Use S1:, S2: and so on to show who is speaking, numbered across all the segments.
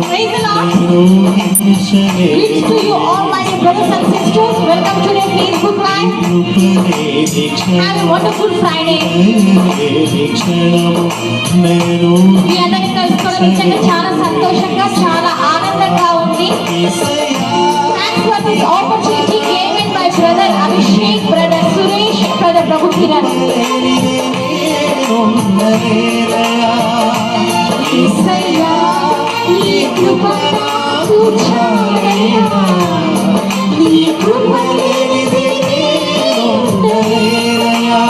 S1: Praise the Lord. Greetings to you all my dear brothers and sisters. Welcome to the Facebook Live. Have a wonderful Friday. మీ అందరినీ కలుసుకోవడం నిజంగా చాలా సంతోషంగా చాలా ఆనందంగా ఉంది. Thanks for this opportunity given by brother Abhishek, brother Suresh, brother Prabhu Kiran. Isaiah, నీ కృప నాకు చాలయ్యా, నీ కృప లేనిదే ఉండలేనయ్యా.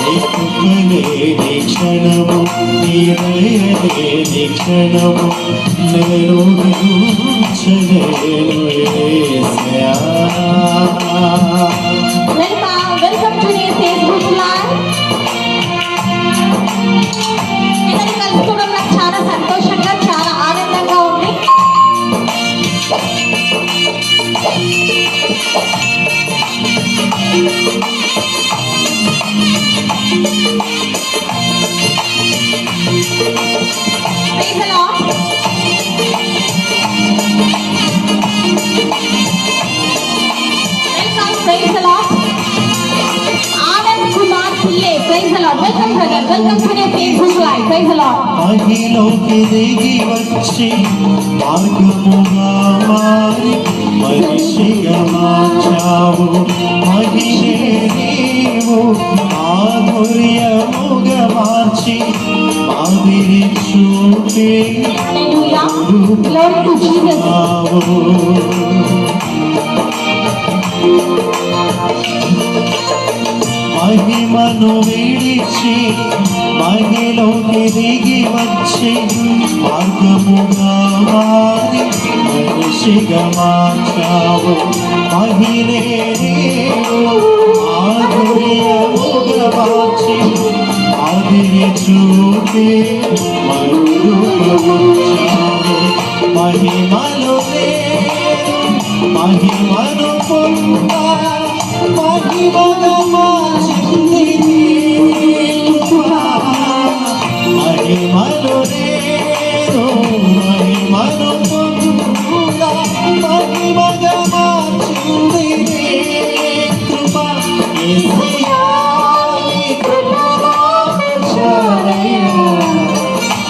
S2: నీ కృపలేని క్షణము, నీ దయలేని క్షణము నేను నిలుచలేను యేసయ్యా.
S1: Welcome to the Facebook Live. ఇద్దరిని కలుసుకోవడం నాకు చాలా సంతోషంగా చాలా ఆనందంగా ఉంది. Praise the Lord. Welcome, praise the Lord. Anand Kumar Pille, praise the Lord. Welcome brother, welcome to the Facebook Live, praise the Lord.
S2: మహిలోకి దిగి వచ్చి మార్గముగా మారి మనిషిగా మార్చావు. మహిళే నీవు మాధుర్యముగా మార్చి మాదిరి చూపి
S1: Hallelujah. Glory to Jesus.
S2: మహిమను విడిచి మహిలోకి దిగి వచ్చి మార్గముగా మారి మనిషిగా మార్చావు. మహిళే నీవు మాధుర్యముగా మార్చి ఆదిని చూపి మరుచావు. మహిమను నేను మహిమను పొందా మహిమగా మార్చింది నీ కృప. మహిమను నేను మహిమను పొందా మహిమగా మార్చింది నీ కృప. యేసయ్యా, నీ కృప నాకు చాలయ్యా,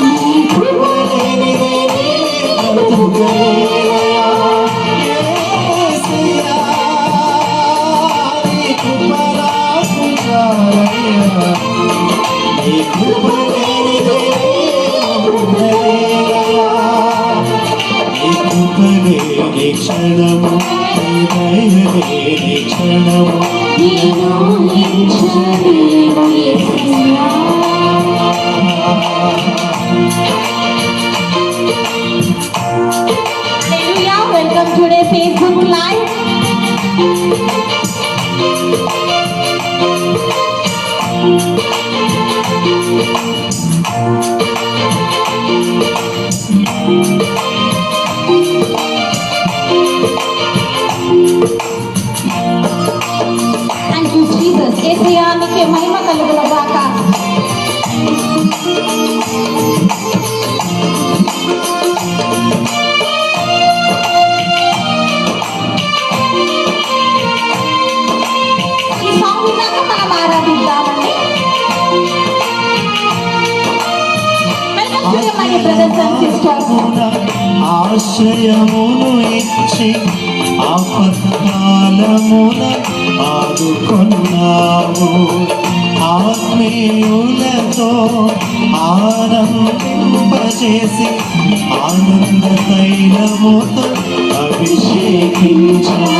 S2: నీ కృప లేనిదే నేను బ్రతుకలేనయ్యా. యేసయ్యా, నీ కృప నాకు చాలయ్యా, నీ కృప లేనిదే నేను ఉండలేనయ్యా. నీ కృప లేని క్షణము, నీ దయ లేని క్షణము
S1: నేను ఎంచలేను యేసయ్యా. Hallelujah. Welcome to the Facebook Live. Thank you Jesus. యేసయ్యా నీకే మహిమ కలుగును గాక. ఈ సాంగ్ విన్నాక మనం ఆరాధిద్దామండి. Welcome to my brothers and sisters.
S2: ఆశ్రయమును ఇచ్చి ఆపత్కాలమున ఆదుకొన్నావు. ఆత్మీయులతో ఆనందింపచేసి ఆనంద తైలముతో అభిషేకించావు.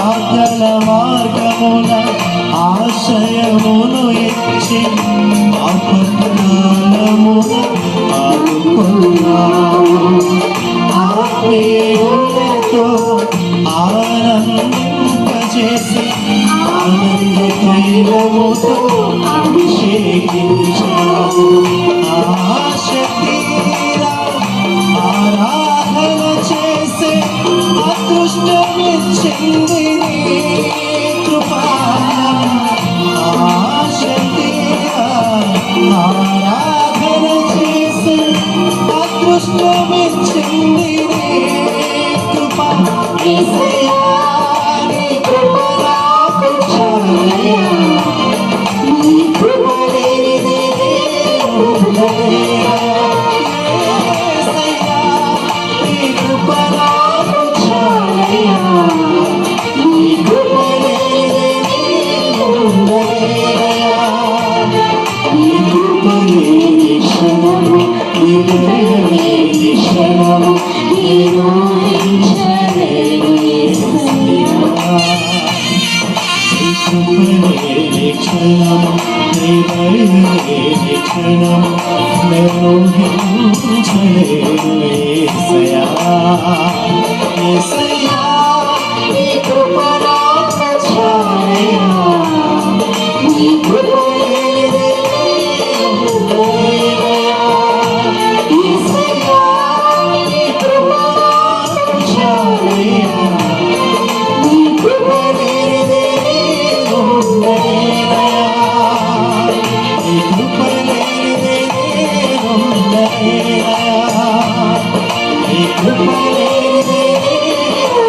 S2: ఆకల మార్గమున ఆశయమును ఇచ్చి ఆపత్కాలమున ఆదుకొన్నావు. ఆత్మీయులతో ఆనందింపచేసి ఆనంద తైలముతో అభిషేకించావు. ఆశక్తి ఆరాధన చేసే అదృష్టమిచ్చింది నీ కృప. యేసయ్యా నీ కృప నాకు చాలయ్యా నీ కృప లేనిదే నేను ఉండలేనయ్యా యేసయ్యా నీ కృప నాకు చాలయ్యా నీ కృప లేనిదే నేను ఉండలేనయ్యా నీ కృప లేని క్షణము నీ దయ లేని క్షణము నేను ఊహించలేను యేసయ్యా నీ కృప లేని క్షణము నీ దయ లేని క్షణము నేను ఊహించలేను యేసయ్యా యేసయ్యా నీ కృప నాకు చాలయ్యా నీ కృప లేనిదే నేను ఉండలేనయ్యా యేసయ్యా నీ కృప నాకు చాలయ్యా నీ కృప లేనిదే నేను ఉండలేనయ్యా నీ కృప లేనిదే నేను ఉండలేనయ్యా నీ కృప లేనిదే నేను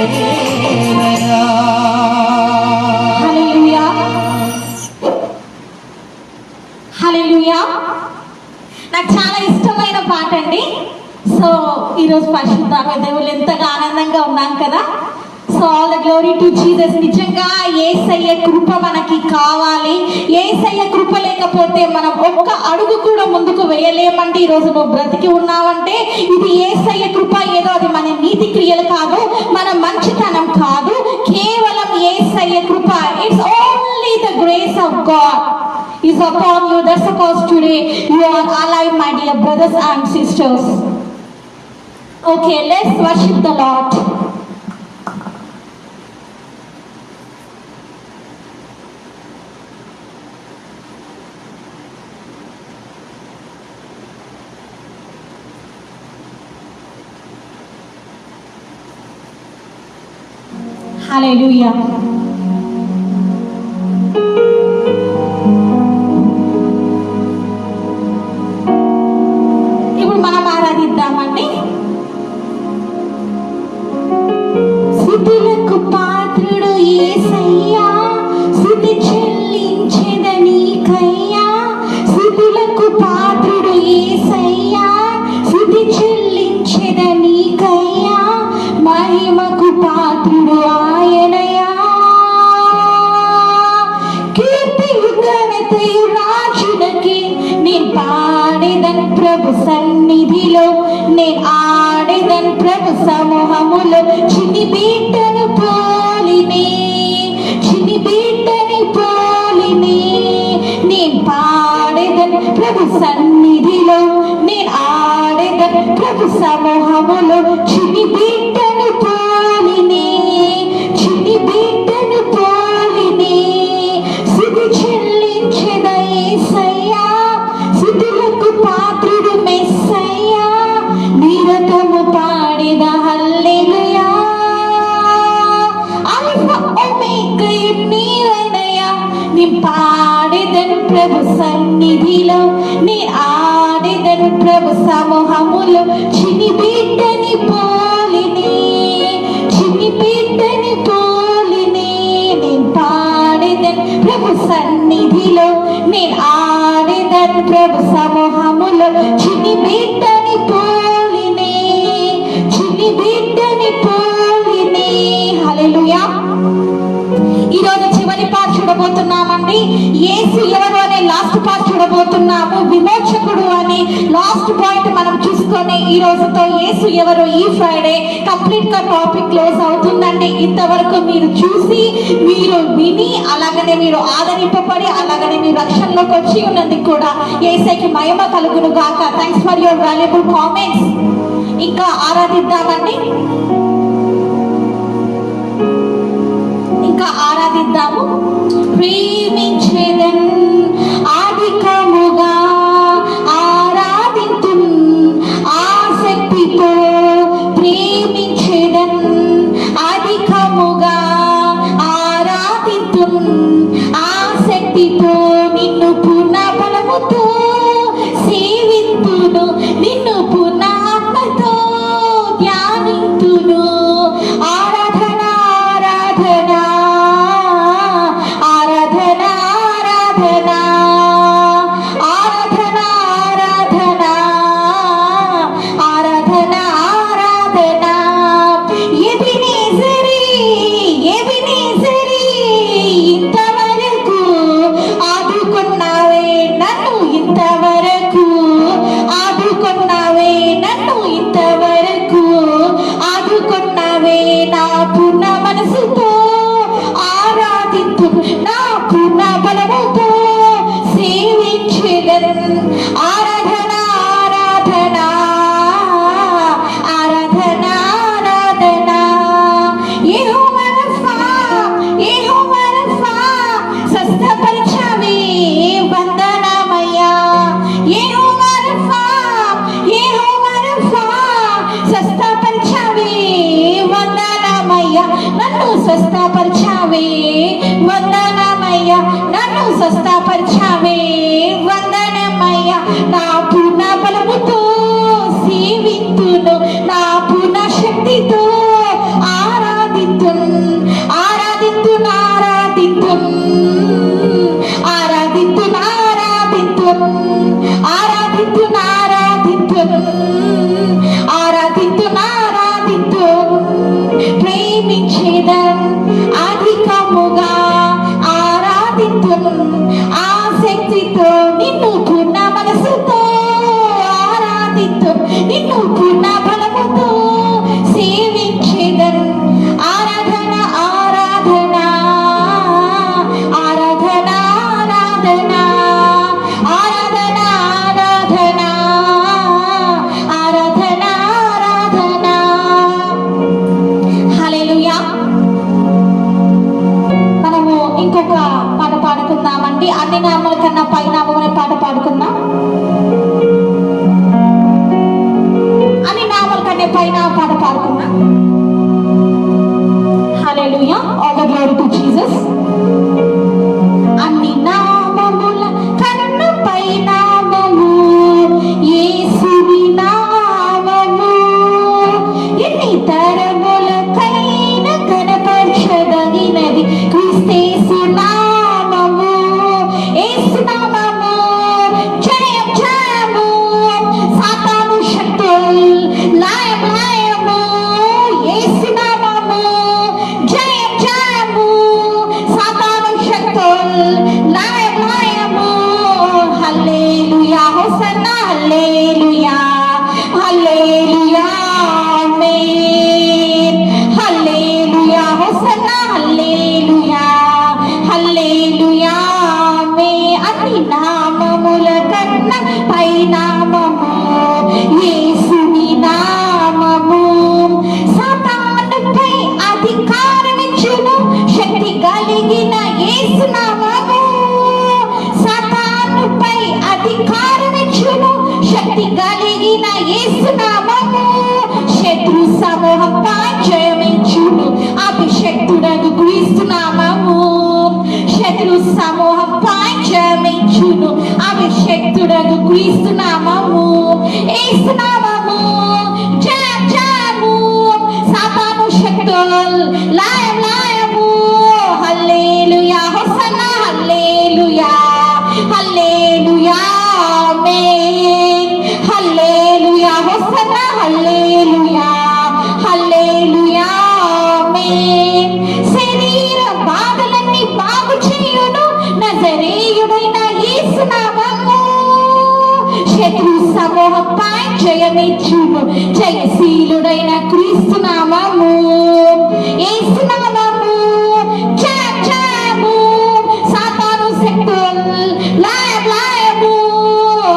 S2: ఉండలేనయ్యా
S1: హల్లెలూయా హల్లెలూయా. నాకు చాలా ఇష్టమైన పాట అండి. సో ఈరోజు పరిశుద్ధాత్మ దేవుళ్ళు ఎంతగా ఆనందంగా ఉన్నాం కదా. So all the glory to Jesus. నిజంగా యేసయ్య కృప మనకి కావాలి. యేసయ్య కృప లేకపోతే మనం ఒక్క అడుగు కూడా ముందుకు వేయలేమండి. ఈరోజు నువ్వు బ్రతికి ఉన్నావంటే ఇది యేసయ్య కృప. ఏదో అది మన నీతి క్రియలు కాదు, మన మంచితనం కాదు, కేవలం యేసయ్య కృప. It's only the grace of God is upon you. That's the cause today you are alive, my dear brothers and sisters. Okay, let's worship the Lord. Hallelujah. ఇప్పుడు మనం ఆరాధిద్దామండి. స్తుతులకు పాత్రుడు యేసయ్యా, స్తుతి చెల్లించెద నీకయ్యా. స్తుతులకు పాత్రుడు యేసయ్యా, స్తుతి చెల్లించెద నీకయ్యా. మహిమకు పాత్రుడు ఆయనయా. కీర్తియు ఘనతయు రాజులకి నేను పాడేదన్ ప్రభు సన్నిధిలో, నేను ఆడేదన్ ప్రభు సమూహములో. చిన్ని బిడ్డను పోలినే, చిన్ని బిడ్డని పోలినే నేను పాడేదన్ ప్రభు సన్నిధిలో, నేను ఆడేదన్ ప్రభు సమూహములో. చిన్ని బిడ్డను పోలినే, చిన్ని బిడ్డను పోలినే స్తుతి చెల్లించెద యేసయ్యా. స్తుతులకు పాత్రుడు మెస్సయ్యా, నిరతము పాడెద హల్లెలూయా. ఆల్ఫా ఒమేగా నీవేనయ్యా, నీ పాడెదను ప్రభు సన్నిధిలో, నీ ఆడెదను ప్రభు సమూహములో. చిన్ని బిడ్డని పోలినే, చిన్ని బిడ్డని పోలినే నేను పాడెదను ప్రభు సన్నిధిలో, నేను ఆడెదను ప్రభు సమూహములో. చిన్ని బిడ్డని పోలినే, చిన్ని బిడ్డని పోలినే. హల్లెలూయా. ఈరోజు చివరి పాట చూడబోతున్నామండి. యేసు ఎవరు అనే లాస్ట్ పార్ట్ చూడబోతున్నాము. విమోచకుడు అని లాస్ట్ పాయింట్ మనం చూసుకొని ఈ రోజుతో యేసు ఎవరు ఈ ఫ్రైడే కంప్లీట్ గా టాపిక్ క్లోజ్ అవుతుందండి. ఇంతవరకు మీరు చూసి, మీరు విని, అలాగనే మీరు ఆదరింపబడి, అలాగనే మీరు రక్షణలోకి వచ్చి ఉన్నందుకు కూడా యేసయ్యకి మహిమ కలుగును గాక. Thanks for your valuable comments. ఇంకా ఆరాధిద్దామండి, ఇంకా ఆరాధిద్దాము. ప్రేమించేదన్ అధికముగా ఆరాధింతున్, ఆసక్తితో ప్రేమించేదన్ అధికముగా ఆరాధింతున్, ఆసక్తితో నిన్ను పూర్ణ బలముతో సేవింతును, నిన్ను పూర్ణ ఆత్మతో ధ్యానింతును. వందనమయ్యా నన్ను స్వస్థపరిచావే, వందనమయ్యా నన్ను స్వస్థపరిచావే, వందనమయ్యా నా పూర్ణ బలముతో సేవింతును, నా పూర్ణ శక్తితో ఆరాధితున్ ఆరాధితున్ ఆరాధితున్ ఆరాధితున్ ఆరాధితున్ ఆరాధితున్ ఆరాధితున్ ఆరాధితున్ ఆరాధితున్ ప్రేమించేదన్ అధికముగా ఆరాధితున్ ఆసక్తితో నిన్ను పూర్ణ మనసుతో ఆరాధితున్ నిన్ను పూర్ణ బలముతో సేవించేదన్ ఆరాధన ఆరాధన ఆరాధన ఆరాధన ఆరాధన ఆరాధన ఆరాధన ఆరాధన హల్లెలూయా. మనము ఇంకొక పాట పాడుకుందామండి. అన్ని నామాల కన్నా పై నామం అనే పాట పాడుకుందాం. అన్ని నామాల కన్నా పైన పాట పాడుకుందాం. Hallelujah. All the glory to Jesus. అన్ని నామముల కన్నా పై నామము యేసుని నామము, ఎన్ని తరములకైనా కనపరచదగినది క్రీస్తేసు నామము, యేసు నామము జయం జయము, సాతాను శక్తులు లయం లయము, యేసు నామము జయం జయము, సాతాను శక్తులు లయం లయము. హల్లెలూయా హోసన్నా హల్లెలూయా హల్లెలూయా ఆమేన్. హల్లెలూయా హోసన్నా హల్లెలూయా హల్లెలూయా ఆమేన్. అన్ని నామముల కన్నా పై నామము యేసుని నామము, సాతానుపై అధికారమిచ్చును శక్తి కలిగిన యేసు నామము, సాతానుపై అధికారమిచ్చును శక్తి కలిగిన యేసు నామము, శత్రు సమూహంపై జయమిచ్చును అభిషక్తుడగు క్రీస్తు నామము, శత్రు సమూహంపై జయమిచ్చును అభిషక్తుడగు క్రీస్తు నామము, యేసు నామము జయం జయము, సాతాను శక్తులు లయం లయము. హల్లెలూయా హోసన్నా హల్లెలూయా హల్లెలూయా ఆమేన్. హల్లెలూయా హోసన్నా హల్లెలూయా హల్లెలూయా ఆమేన్. శరీర బాధలన్నీ బాగు చేయును నజరేయుడైన యేసు నామము, శత్రు సమూహంపై జయమిచ్చును జయశీలుడైన క్రీస్తు నామము, యేసు నామము జయం జయము, సాతాను శక్తులు లయం లయము.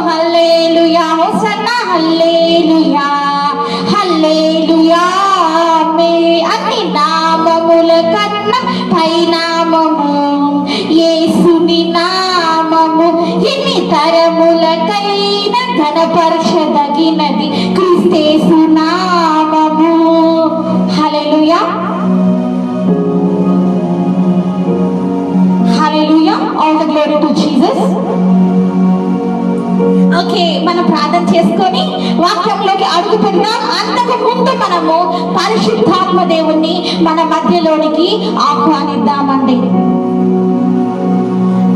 S1: హల్లెలూయా హోసన్నా హల్లెలూయా హల్లెలూయా ఆమేన్. అన్ని నామముల కన్నా పై నామము యేసుని నామము, ఎన్ని తరములకైనా ఘనపరచదగినది క్రీస్తేసు నామము. Hallelujah hallelujah. All the glory to Jesus. Okay, మనం ప్రార్థన చేసుకొని వాక్యంలోకి అడుగు పెడదాం. అంతకు ముందు మనము పరిశుద్ధాత్మ దేవుణ్ణి మన మధ్యలోనికి ఆహ్వానిద్దామండి.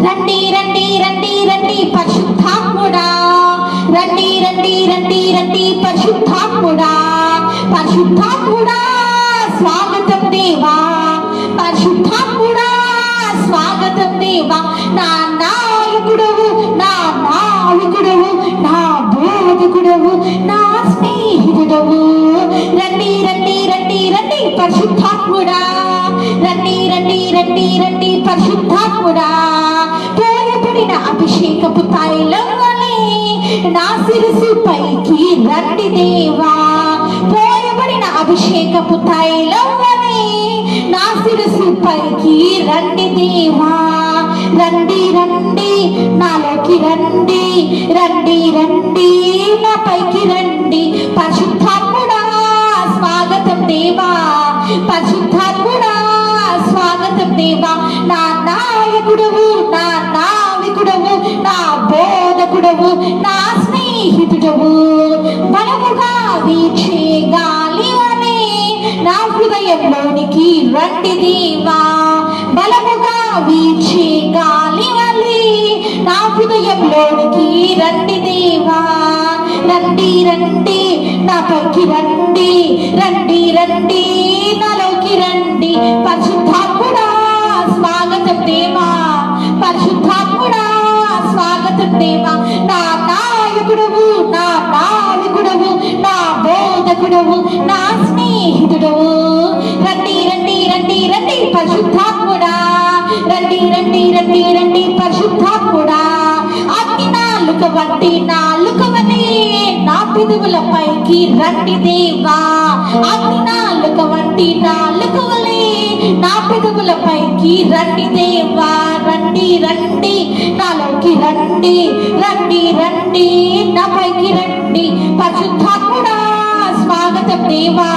S1: రండి రండి రండి రండి పరిశుద్ధాత్ముడా, రండి రండి రండి రండి పరిశుద్ధాత్ముడా, పరిశుద్ధాత్ముడా స్వాగతం దేవా, పరిశుద్ధాత్ముడా స్వాగతం దేవా. నా నాయకుడవు నా నావికుడవు నా బోధకుడవు నా స్నేహితుడవు, రండి రండి రండి రండి పరిశుద్ధాత్ముడా, రండి రండి రండి రండి పరిశుద్ధాత్ముడా. పోయబడిన అభిషేకపు తైలం వలె నా శిరసు పైకి రండి దేవా, పోయబడిన అభిషేకపు తైలం వలె నా శిరసు పైకి రండి దేవా, రండి రండి నాలోకి రండి, రండి రండి నా పైకి రండి. పరిశుద్ధాత్ముడా స్వాగతం దేవా, పరిశుద్ధాత్మ హృదయంలోనికి రండి దేవా, బలముగా వీచే గాలి వలె నా హృదయంలోనికి రండి దేవా. రండి రండి నా పైకి రండి, రండి రండి నాలోకి రండి. పరిశుద్ధాత్ముడా స్వాగతం దేవా, పరిశుద్ధాత్ముడా స్వాగతం దేవా. నా నాయకుడవు, నా నావికుడవు, నా బోధకుడవు, నా స్నేహితుడవు. రండి రండి రండి రండి పరిశుద్ధాత్ముడా, రండి రండి రండి రండి పరిశుద్ధాత్ముడా. అగ్ని నాలుక వంటి నాలుక వలె నా పెదవుల పైకి రండి దేవా. అగ్ని నాలుక వంటి నాలుక వలె నా పెదవుల పైకి రండి దేవా. రండి రండి నాలోకి రండి, రండి రండి నా పైకి రండి. పరిశుద్ధాత్ముడా స్వాగతం దేవా,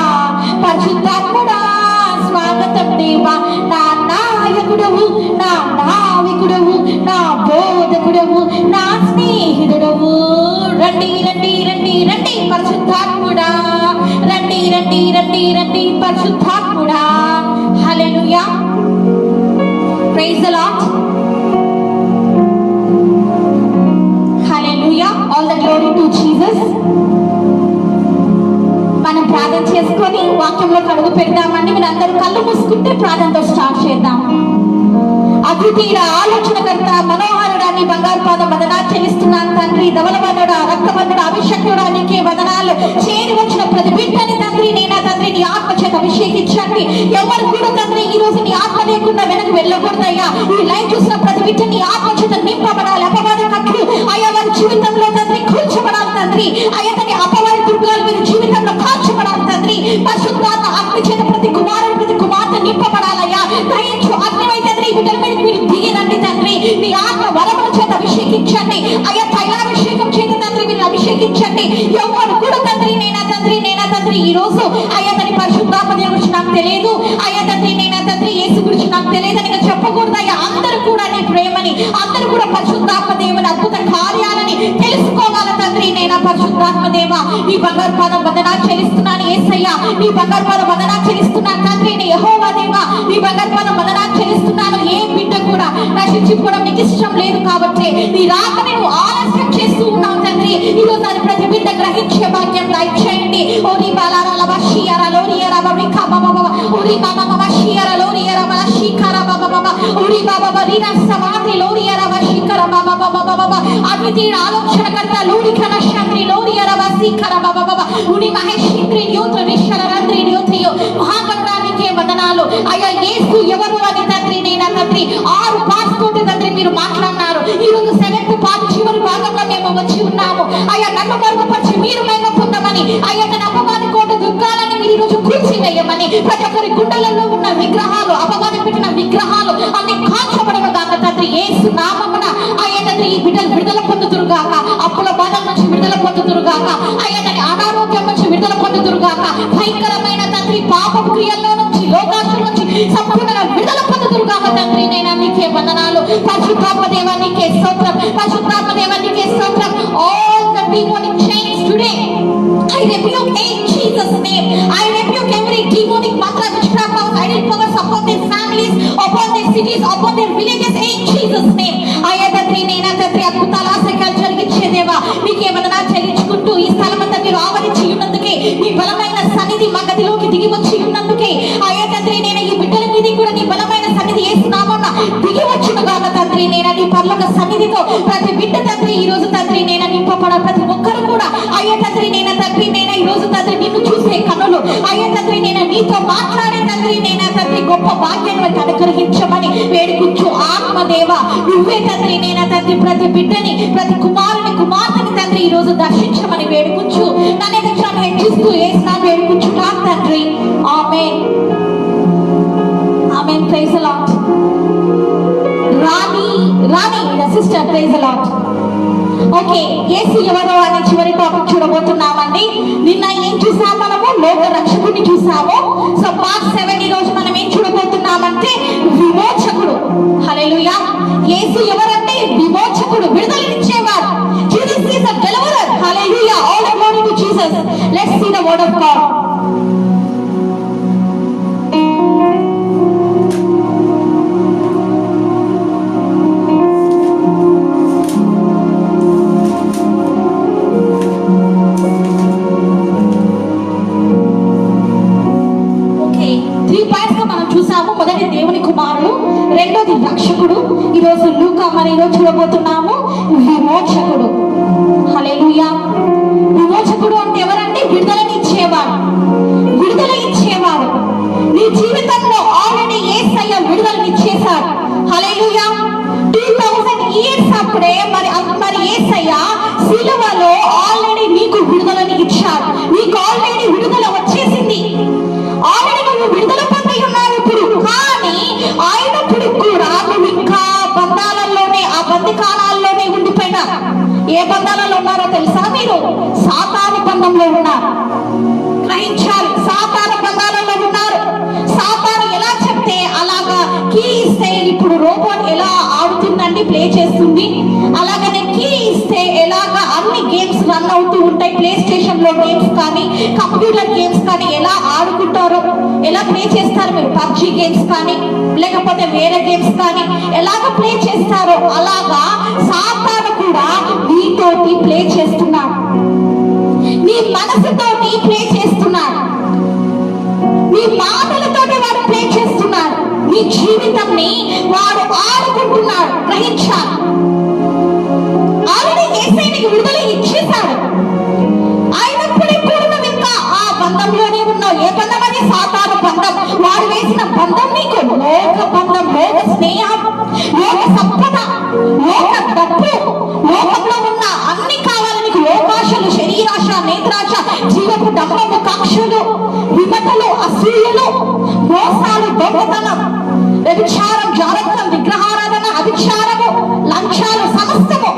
S1: పరిశుద్ధాత్ముడా స్వాగతం దేవా. నా నాయకుడవు, నా నావికుడవు, నా బోధకుడవు, నా స్నేహితుడవు. రండి రండి రండి రండి పరిశుద్ధాత్ముడా, రండి రండి రండి రండి పరిశుద్ధాత్ముడా. Hallelujah, praise the Lord, hallelujah, all the glory to Jesus. మనం ప్రార్థన చేసుకొని వాక్యంలో అడుగు పెడదామండి. మీరు అందరూ కళ్ళు మూసుకుంటే ప్రార్థనతో స్టార్ట్ చేద్దాం. అద్వితీయ ఆలోచనకర్త మనోహరుడాన్ని బంగారు పాదం వదనాలు చెల్లిస్తున్నాను తండ్రి. ధవలవనుడా, రక్తవర్ణుడా, అభిషేకుడా నీకే వదనాలు. చేరి వచ్చిన ప్రతి బిడ్డని తండ్రి నేనా తండ్రి నీ ఆత్మ చేత అభిషేకించండి. ఎవరు కూడా తండ్రి ఈ రోజు నీ ఆత్మ లేకుండా వెనక్కి వెళ్ళకూడదయ్యా. ఈ లైవ్ చూసిన ప్రతి బిడ్డ నీ ఆత్మ చేత నింపబడాలి. అపవాద కట్లు అయ్యా వారి జీవితంలో తండ్రి కూల్చబడాలి తండ్రి. అయ్యా తన అపవాద దుర్గాలు వీరి జీవితంలో కాల్చబడాలి తండ్రి. పరిశుద్ధాత్మ అగ్ని చేత ప్రతి కుమారుడు ప్రతి కుమార్తె నింపబడాలయ్యా. దయించు అగ్నివై తండ్రి బిడ్డల మీద మీరు దిగిరండి తండ్రి. నీ ఆత్మ వరముల చేత అభిషేకించండి అయ్యా. తైలాభిషేకం చేత తండ్రి మీరు అభిషేకించండి. ఎవరు కూడా తండ్రి నేనా తండ్రి ఈ రోజు అయ్యా తన పరిశుద్ధాత్మ దేవుని గురించి నాకు తెలియదు అయ్యా తండ్రి నేనా తండ్రి యేసు గురించి నాకు తెలియదని చెప్పకూడదు అయ్యా. అందరూ కూడా నీ ప్రేమని, అందరూ కూడా పరిశుద్ధాత్మ దేవుని అద్భుత కార్యాలని తెలుసుకోవాలి తండ్రి. నేనా పరిశుద్ధాత్మ దేవ నీ బంగారు పాదం వదనాలు చెల్లిస్తున్నాను యేసయ్యా. నీ బంగారు పాదం వదనాలు చెల్లిస్తున్నాను తండ్రి. నీ యెహోవా దేవా నీ బంగారు పాదం వదనాలు చెల్లిస్తున్నాను. ఏ బిడ్డ కూడా నశించిపోవడం నీకు ఇష్టం లేదు కాబట్టి నీ రాకని నువ్వు ఆలస్యం చేస్తూ ఉన్నావు తండ్రి. ఈరోజు అది ప్రతి బిడ్డ గ్రహించే భాగ్యం దయచేయండి. ఓరి బాలారాల వషియర లోరియర బరికా బాబా ఓరి బాబా వషియర లోరియర వషికర బాబా ఓరి బాబా బరినా సమాధి లోరియర వషికర బాబా బాబా అద్వితీయ ఆలోచనకర్త లోరికన శాంతి లోరియర వషికర బాబా ఉని మహేశ్వరి యోత్ర విశ్వర రంద్రి యోత్రియో మహాగణానికే వందనాలు అయ్యా. యేసు ఎవరు అని తండ్రి నేనా తండ్రి 6 పార్ట్స్ తోటి తండ్రి మీరు మాట్లాడినారు. ఈ రోజు 7th పార్ట్ చివరి భాగంలో మేము వచ్చి ఉన్నాము అయ్యా. నన్ను మరుగుపరిచి మీరు మహిమ పొందమని అయ్యా. తన అపవాది కోట దుర్గాలని మీరు ఈ రోజు కూల్చివేయమని ప్రతి ఒక్కరి గుండెలలో ఉన్న విగ్రహాలు అపవాది పెట్టిన విగ్రహాలు అన్ని కాల్చబడను గాక తండ్రి. యేసు నామమున అయ్యా తండ్రి ఈ బిడ్డలు విడుదల పొందుతురు గాక. అప్పుల బాధల నుంచి విడుదల పొందుతురు గాక అయ్యా. తన అనారోగ్యం నుంచి విడుదల పొందుతురు గాక. భయంకరమైన తండ్రి పాపపు క్రియల్లో నుంచి లోకాశల నుంచి సంపూర్ణంగా విడుదల పొందుతురు గాక తండ్రి. నేను నీకే వందనాలు. పరిశుద్ధాత్మ దేవా నీకే స్తోత్రం. పరిశుద్ధాత్మ దేవా నీకే స్తోత్రం. All the demonic chains today I rebuke in Jesus name. I rebuke every demonic mantra witchcraft powers, idol powers upon their families, upon their cities, upon their villages in Jesus name. అయ్యా తండ్రి నేనా తండ్రి అద్భుతాల ఆశ్చర్యాలు జరిగించే దేవా నీకే వందనాలు చెల్లించుకుంటూ ఈ స్థలమంతా మీరు ఆవరించి ఉన్నందుకే నీ బలమైన సన్నిధి మా గదిలోకి దిగి వచ్చి ఉన్నందుకే అయ్యా తండ్రి నేను ఈ బిడ్డల మీద కూడా నీ బలమైన సన్నిధి యేసునామమున దిగి వచ్చును గాక తండ్రి. నేను నీ పరలోక సన్నిధితో ప్రతి బిడ్డ తండ్రి ఈ రోజు తండ్రి నేను నింపబడ ప్రతి ఒక్కరు కూడా అయ్యా తండ్రి నేనా తండ్రి నేను ఈ రోజు తండ్రి నిన్ను చూసే కన్నులు అయ్యా తండ్రి నేను నీతో మాట్లాడే తండ్రి నేనా తండ్రి గొప్ప భాగ్యాన్ని అనుగ్రహించమని వేడుకుంటూ ఆత్మదేవ నువ్వే తండ్రి నేనా తండ్రి ప్రతి బిడ్డని ప్రతి కుమారుని కుమార్తెని తండ్రి ఈ రోజు దర్శించమని వేడుకుంటూ నన్ను ఎదురు హెచ్చిస్తూ యేసునామమున వేడుకుంటున్నాను తండ్రి. Amen amen. Praise the Lord. Rani sister praise the Lord. Okay, Yesu ఎవరో అనే చివరి టాపిక్ చూడబోతున్నామండి. నిన్న ఏం చూసాం మనము? లోక రక్షకుడిని చూసాము. సో పార్ట్ 7 ఈ రోజు మనం ఏం చూడబోతున్నామంటే విమోచకుడు. హల్లెలూయా. యేసు ఎవరంటే విమోచకుడు, విడుదలనిచ్చేవారు. Jesus is the deliverer. Hallelujah. All the glory to Jesus. Let's see the word of God. మొదటిది రక్షకుడు, ఈరోజు లూకా మనం ఈరోజు చూడబోతున్నాము విమోచకుడు. హల్లెలూయా. విమోచకుడు అంటే ఎవరంటే విడుదలని ఇచ్చేవాడు, విడుదల ఇచ్చేవాడు. నీ జీవితంలో ఆల్రెడీ యేసయ్య విడుదలని ఇచ్చేశాడు. హల్లెలూయా. 2000 ఇయర్స్ అప్పుడే మరి యేసయ్య సిలువలో ఆల్రెడీ నీకు విడుదలని ఇచ్చాడు. నీకు ఆల్రెడీ విడుదల వచ్చేసింది, ఆల్రెడీ నువ్వు విడుదల పొంది ఉన్నావు ఇప్పుడు. కానీ అయినప్పుడు కూడా నువ్వు ఇంకా బంధాలలోనే, ఆ బందికాలాల్లోనే ఉండిపోయినా. ఏ బంధాలలో ఉన్నారో తెలుసా? మీరు సాతాను బంధంలో ఉన్నారు. గ్రహించాలి, సాతాను బంధాలలో ఉన్నారు. సాతాను ఎలా చెప్తే అలాగా కీ ఇస్తే, ఇప్పుడు రోబోట్ ఎలా ఆడుతుందండి, ప్లే చేస్తుంది, అలాగనే కీ ఇస్తే ఎలాగా అన్ని గేమ్స్ రన్ అవుతూ ఉంటాయి. ప్లే స్టేషన్ లో గేమ్స్ కానీ, కంప్యూటర్ గేమ్స్ కానీ ఎలా ఆడుకుంటారో, ఎలా ప్లే చేస్తారు మీరు, పబ్జి గేమ్స్ కానీ లేకపోతే వేరే గేమ్స్ కానీ ఎలాగ ప్లే చేస్తారో అలాగా సాతాను కూడా నీతోటి ప్లే చేస్తున్నాడు, నీ మనసుతోటి ప్లే చేస్తున్నాడు, నీ మాటలతోటి వాడు ప్లే చేస్తున్నాడు, నీ జీవితాన్ని వాడు ఆడుకుంటున్నాడు. గ్రహించాలి. ఆల్రెడీ యేసయ్యకి విడుదల ఇచ్చేశాడు, అయినప్పటికీ కూడా నువ్వు ఇంకా ఆ బంధంలోనే ఉన్నావు. ఏ బంధం అది? సాతాను బంధం. వాడు వేసిన బంధం నీకు లోక బంధం, లోక స్నేహం, లోక సంపద, లోక డబ్బు, లోకంలో ఉన్న అన్ని కావాలి నీకు. లోకాశలు, శరీరాశ, నేత్రాశ, జీవపు డబ్బము, కక్షలు, విమతలు, అసూయలు, మోసాలు, దొంగతనం, వ్యభిచారం, జారత్వం, విగ్రహారాధన, అభిచారము, లంచాలు, సమస్తము,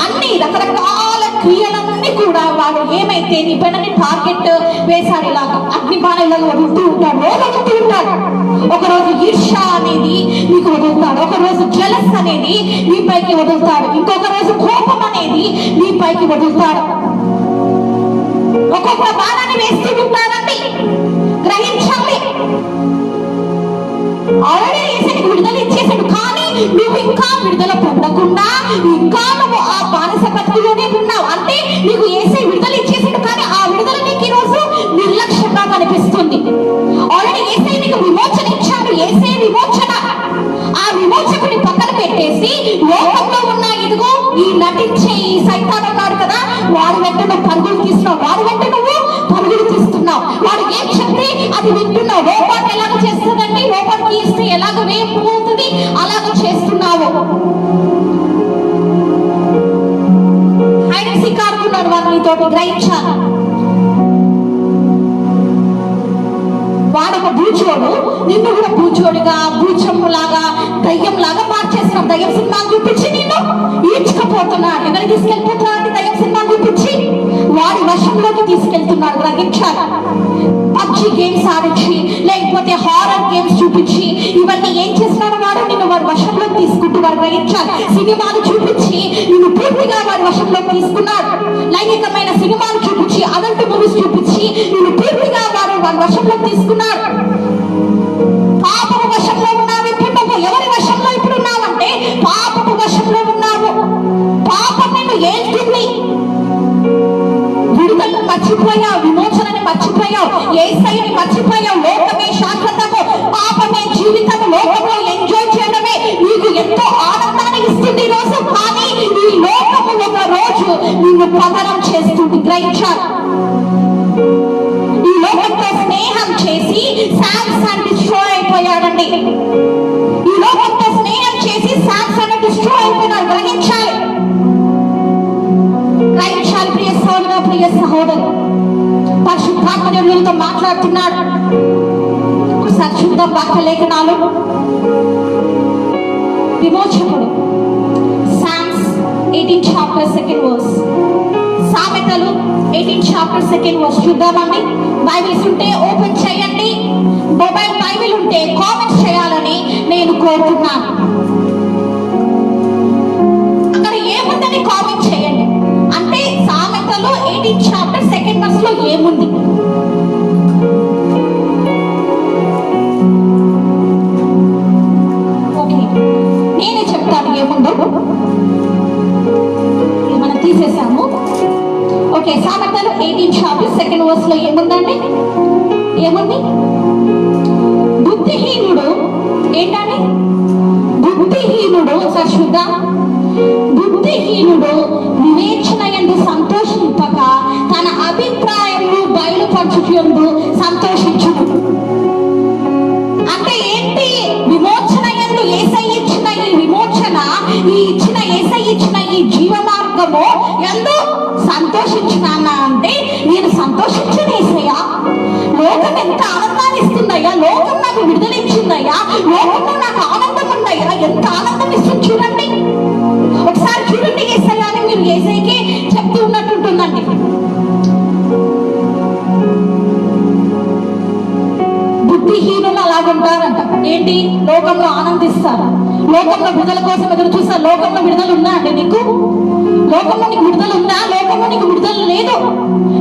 S1: అన్ని రకరకాల క్రియలన్నీ కూడా వాడు ఏమైతే నీ పైన టార్గెట్ వేశాడు, ఇలాగా అగ్ని బాణాలను వదులుతూ ఉంటాడు, వదులుతూ ఉంటాడు. ఒకరోజు ఈర్ష్య అనేది నీకు వదులుతాడు, ఒకరోజు జలస్ అనేది నీ పైకి వదులుతాడు, ఇంకొక రోజు కోపం అనేది నీ పైకి వదులుతాడు. ఒక్కొక్క బాణాన్ని వేస్తూ ఉంటాడండి. గ్రహించాలి. ఆల్రెడీ యేసయ్యకి విడుదల ఇచ్చేసాడు, కానీ నువ్వు ఇంకా విడుదల పొందకుండా ఇంకా నువ్వు ఆ బానిస బతుకులోనే ఉన్నావు. అంటే నీకు యేసయ్య విడుదల ఇచ్చేసాడు, కానీ ఆ విడుదల నీకు ఈ రోజు నిర్లక్ష్యంగా కనిపిస్తుంది. ఆల్రెడీ యేసయ్య నీకు విమోచన ఇచ్చాడు, యేసయ్య విమోచన. ఆ విమోచకుని పక్కన పెట్టేసి లోకంలో ఉన్న ఇదిగో ఈ నటించే ఈ సైతాన్ ఉన్నాడు కదా, వాడు వెంట నువ్వు పరుగులు తీస్తున్నావు, వాడు వెంట నువ్వు పరుగులు తీస్తున్నావు. వాడు ఏం చెప్తే అది వింటున్నావు. రోబోట్ ఎలాగ చేస్తుందండి, రోబోట్ కి ఇస్తే ఎలాగ వేపుతుంది అలాగ చేస్తున్నావు. ఆయన సికారుకున్నాడు వాడు నీతోటి. గ్రహించాలి. వాడొక బూచోడు, నిన్ను కూడా బూచోడుగా, బూచమ్ములాగా, దయ్యంలాగా మార్చేస్తున్నాడు. దయ్యం సినిమా చూపించి నిన్ను ఈడ్చుకపోతున్నాడు. ఎవరికి తీసుకెళ్ళిపోతున్నాడు? దయ్యం సినిమా చూపించి వాడి వశంలోకి తీసుకెళ్తున్నాడు. గ్రహించాలి. పబ్జి గేమ్స్ ఆడించి, లేకపోతే హారర్ గేమ్స్ చూపించి, ఇవన్నీ ఏం చేస్తున్నాడు వాడు? నిన్ను వాడి వశంలోకి తీసుకుంటున్నాడు. గ్రహించాలి. సినిమాలు చూపించి నిన్ను పూర్తిగా వాడి వశంలోకి తీసుకున్నాడు. లైంగికమైన సినిమాలు చూపించి, అడల్ట్ మూవీస్ చూపించి నిన్ను పూర్తిగా వాడి వశంలోకి తీసుకున్నాడు. పాపపు వశంలో ఉన్నావు ఇప్పుడు నువ్వు. ఎవరి వశంలో ఇప్పుడు ఉన్నావంటే పాపపు వశంలో ఉన్నావు. పాపం నిన్ను ఏల్తుంది. విడుదలను మర్చిపోయావు, విమోచనని మర్చిపోయావు, యేసయ్యని మర్చిపోయావు. లోకమే శాశ్వతము, పాపమే జీవితము. లోకంలో ఎంజాయ్ చేయడమే నీకు ఎంతో ఆనందాన్ని ఇస్తుంది ఈ రోజు, కానీ ఈ లోకము ఒక రోజు నిన్ను పతనం చేస్తుంది. గ్రహించాలి. ఈ లోకంతో స్నేహం చేసి శాంసన్ డిస్ట్రాయ్ అయిపోయాడండి. ఈ లోకంతో స్నేహం చేసి శాంసన్ డిస్ట్రాయ్ అయిపోయినాడు. గ్రహించాలి. గ్రహించాలి. ప్రియ సోదర, ప్రియ సహోదరు, పరిశుద్ధాత్మ దేవునితో మాట్లాడుతున్నాడు. ఒకసారి చూద్దాం వాక్య లేఖనాలు. విమోచకుడు, సామ్స్ 18 chapter 2nd verse. సామెతలు 18 chapter 2nd verse చూద్దామండి. బైబిల్స్ ఉంటే ఓపెన్ చేయండి, మొబైల్ బైబిల్ ఉంటే కామెంట్స్ చేయాలని నేను కోరుతున్నాను. అక్కడ ఏముందని కామెంట్ చేయండి. అంటే సామెతలు 18 chapter 2nd verse లో ఏముంది? ఓకే, నేనే చెప్తాను ఏముందో. మనం తీసేసాము. ఓకే, సామెతలు 18 chapter 2nd verse లో ఏముందండి? ఏముంది? బుద్ధిహీనుడు ఏంటండి? బుద్ధిహీనుడు వివేచన యందు సంతోషింపక తన అభిప్రాయములు బయలుపరచుటయందు సంతోషించును. అంటే ఏంటి? విమోచన యందు యేసయ్య ఇచ్చిన ఈ విమోచన, యేసయ్య ఇచ్చిన ఈ జీవ మార్గము యందు సంతోషించున్నానా అంటే, నేను సంతోషించను యేసయ్య. లోకం ఎంత ఆనందాన్ని ఇస్తుందయ్యా, లోకం నాకు విడుదల ఇచ్చిందయ్యా, లోకంలో నాకు ఆనందం ఉందయ్యా, ఎంత ఆనందం ఇస్తుంది చూడండి. ఒకసారి చూడండి యేసయ్య అని మీరు యేసయ్యకి చెప్తూ ఉన్నట్టుంటుందండి. బుద్ధిహీనులు అలాగుంటారంట. ఏంటి? లోకంలో ఆనందిస్తారు, లోకంలో విడుదల కోసం ఎదురు చూస్తారు. లోకంలో విడుదల ఉందా అండి నీకు? లోకంలో నీకు విడుదల ఉందా? లోకంలో నీకు విడుదల లేదు.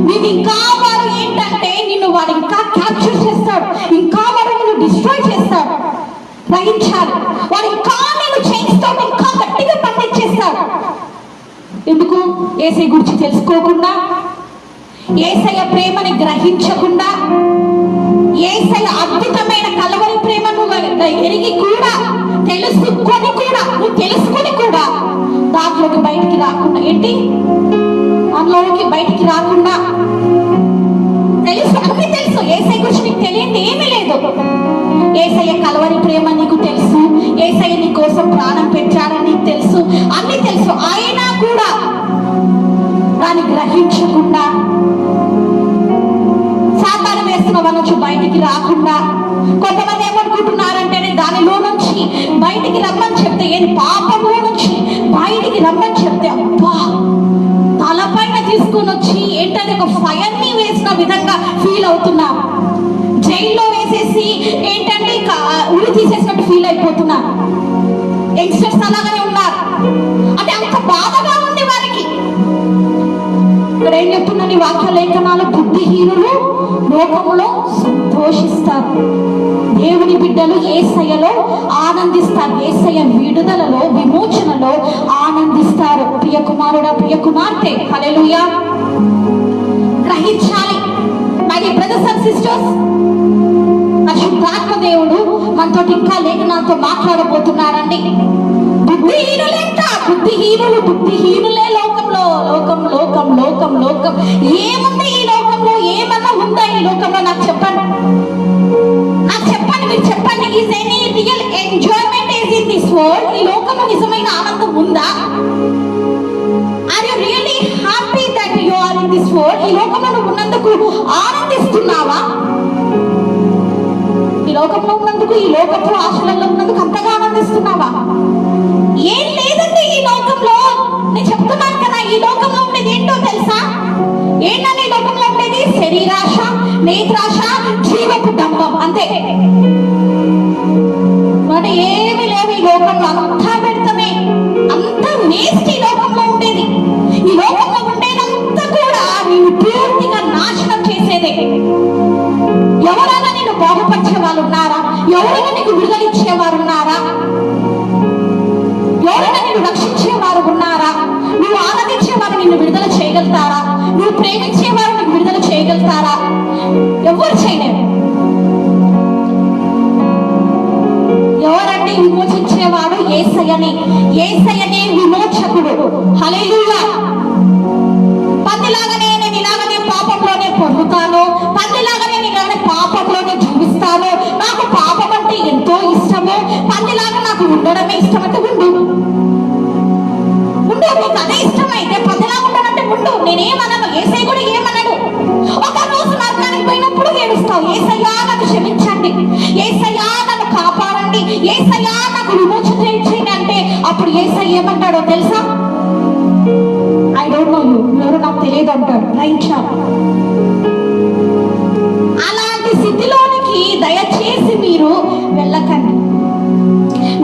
S1: నీకు ఇంకా వాడు ఏంటంటే వాడు ఇంకా క్యాప్చర్ చేస్తాడు, ఇంకా వాడు నిన్ను డిస్ట్రాయ్ చేస్తాడు. గ్రహించాలి, వాడు ఇంకా నేను చేయిస్తాడు, ఇంకా గట్టిగా పండించేస్తాడు. ఎందుకు? యేసయ్య గురించి తెలుసుకోకుండా, యేసయ్య ప్రేమని గ్రహించకుండా, యేసయ్య అద్భుతమైన కలవరి ప్రేమను ఎరిగి కూడా, తెలుసుకొని కూడా దాంట్లోకి బయటికి రాకుండా, ఏంటి అందులోకి బయటికి రాకుండా, అన్ని తెలుసు యేసయ్య గురించి నీకు తెలియంది ఏమీ లేదు. యేసయ్య కలవరి ప్రేమ నీకు తెలుసు, యేసయ్య నీ కోసం ప్రాణం పెట్టాడని నీకు తెలుసు, అన్ని తెలుసు. అయినా కూడా దాన్ని గ్రహించకుండా, సాతాను వేస్తున్న వాళ్ళ నుంచి బయటికి రాకుండా, కొంతమంది ఏమనుకుంటున్నారంటే దానిలో నుంచి బయటికి రమ్మని చెప్తే, ఏది పాపంలో నుంచి బయటికి రమ్మని చెప్తే, అబ్బా తలపైన తీసుకొని వచ్చి ఏంటంటే ఒక ఫైర్ ని వేసిన విధంగా ఫీల్ అవుతున్నారు. జైల్లో వేసేసి ఏంటంటే ఉరి తీసేసినట్టు ఫీల్ అయిపోతున్నారు. యంగ్స్టర్స్ అలాగనే ఉన్నారు. అంటే అంత బాధగా ఉంది వారికి. ఇక్కడ ఏం చెప్తున్నా వాక్య లేఖనాలు? బుద్ధిహీనులు లోకములో సంతోషిస్తారు, దేవుని బిడ్డలు యేసయ్యలో ఆనందిస్తారు, యేసయ్య విడుదలలో విమోచనలో ఆనందిస్తారు. ప్రియ కుమారుడా, ప్రియ కుమార్తె, హల్లెలూయా. గ్రహించాలి మరి బ్రదర్స్ అండ్ సిస్టర్స్. పరిశుద్ధాత్మ దేవుడు మనతో ఇంకా లేఖనాలతో మాట్లాడబోతున్నారండి. బుద్ధిహీనులే లోకంలో. లోకం ఏముంది ఈ లోకంలో? ఏమన్నా ఉందా ఈ లోకంలో? నాకు చెప్పండి, మీరు చెప్పండి. Is any real enjoyment is in this world? ఈ లోకంలో నిజమైన ఆనందం ఉందా? Are you really happy that you are in this world? ఈ లోకంలో నువ్వు ఉన్నందుకు ఆనందిస్తున్నావా? ఈ లోకంలో ఉన్నందుకు, ఈ లోకపు ఆశలలో ఉన్నందుకు అంతగా ఆనందిస్తున్నావా? ఏం లేదండి ఈ లోకంలో. నేను చెప్తున్నాను కదా, ఈ లోకంలో ఉండేది ఏంటో తెలుసా? ఏంటంటే ఈ లోకంలో ఉండేది శరీరాశ, నేత్రాశ, జీవపు డంబం, అంతే. అంటే ఏమి లేవు ఈ లోకంలో, అంతా పెడతామే, అంత వేస్ట్ ఈ లోకంలో ఉండేది. ఈ లోకంలో ఉండేదంతా కూడా నేను పూర్తిగా నాశనం చేసేదే. ఎవరైనా నిన్ను బాగుపరిచే వాళ్ళు ఉన్నారా? ఎవరైనా నీకు విడుదల ఇచ్చేవారు ఉన్నారా? ఎవరైనా నిన్ను రక్షించేవారు ఉన్నారా? నువ్వు ఆనందించేవారు నిన్ను విడుదల చేయగలుగుతారా? నువ్వు ప్రేమించేవారు నీకు విడుదల చేయగలుగుతారా? ఎవరు చేయలేరు. ఎవరంటే విమోచించేవాడు? యేసయ్యనే విమోచకుడు. హల్లెలూయా. పందిలాగానే నేను ఇలాగనే పాపంలోనే పొందుతాను, పందిలాగానే నేను ఇలాగనే పాపంలోనే జీవిస్తాను, నాకు పాపం అంటే ఎంతో ఇష్టము, పందిలాగా నాకు ఉండడమే ఇష్టం అంటే ఉండు. నీకు అదే ఇష్టమైతే పందిలాగా ఉండడంటే ఉండు. నేనేమన్నాను? యేసయ్య కూడా ఏమన్నాడు? ఒక రోజు నరకానికి పోయినప్పుడు ఏడుస్తావు, యేసయ్యా నన్ను క్షమించండి, యేసయ్యా నన్ను కాపాడండి, యేసయ్యా నాకు విమోచన చేయండి అంటే అప్పుడు యేసయ్య ఏమంటాడో తెలుసా? ఐ డోంట్ నో యూ, ఎవరు నాకు తెలియదు అంటాడు. గ్రహించాలి. అలాంటి స్థితిలోనికి దయచేసి మీరు వెళ్ళకండి.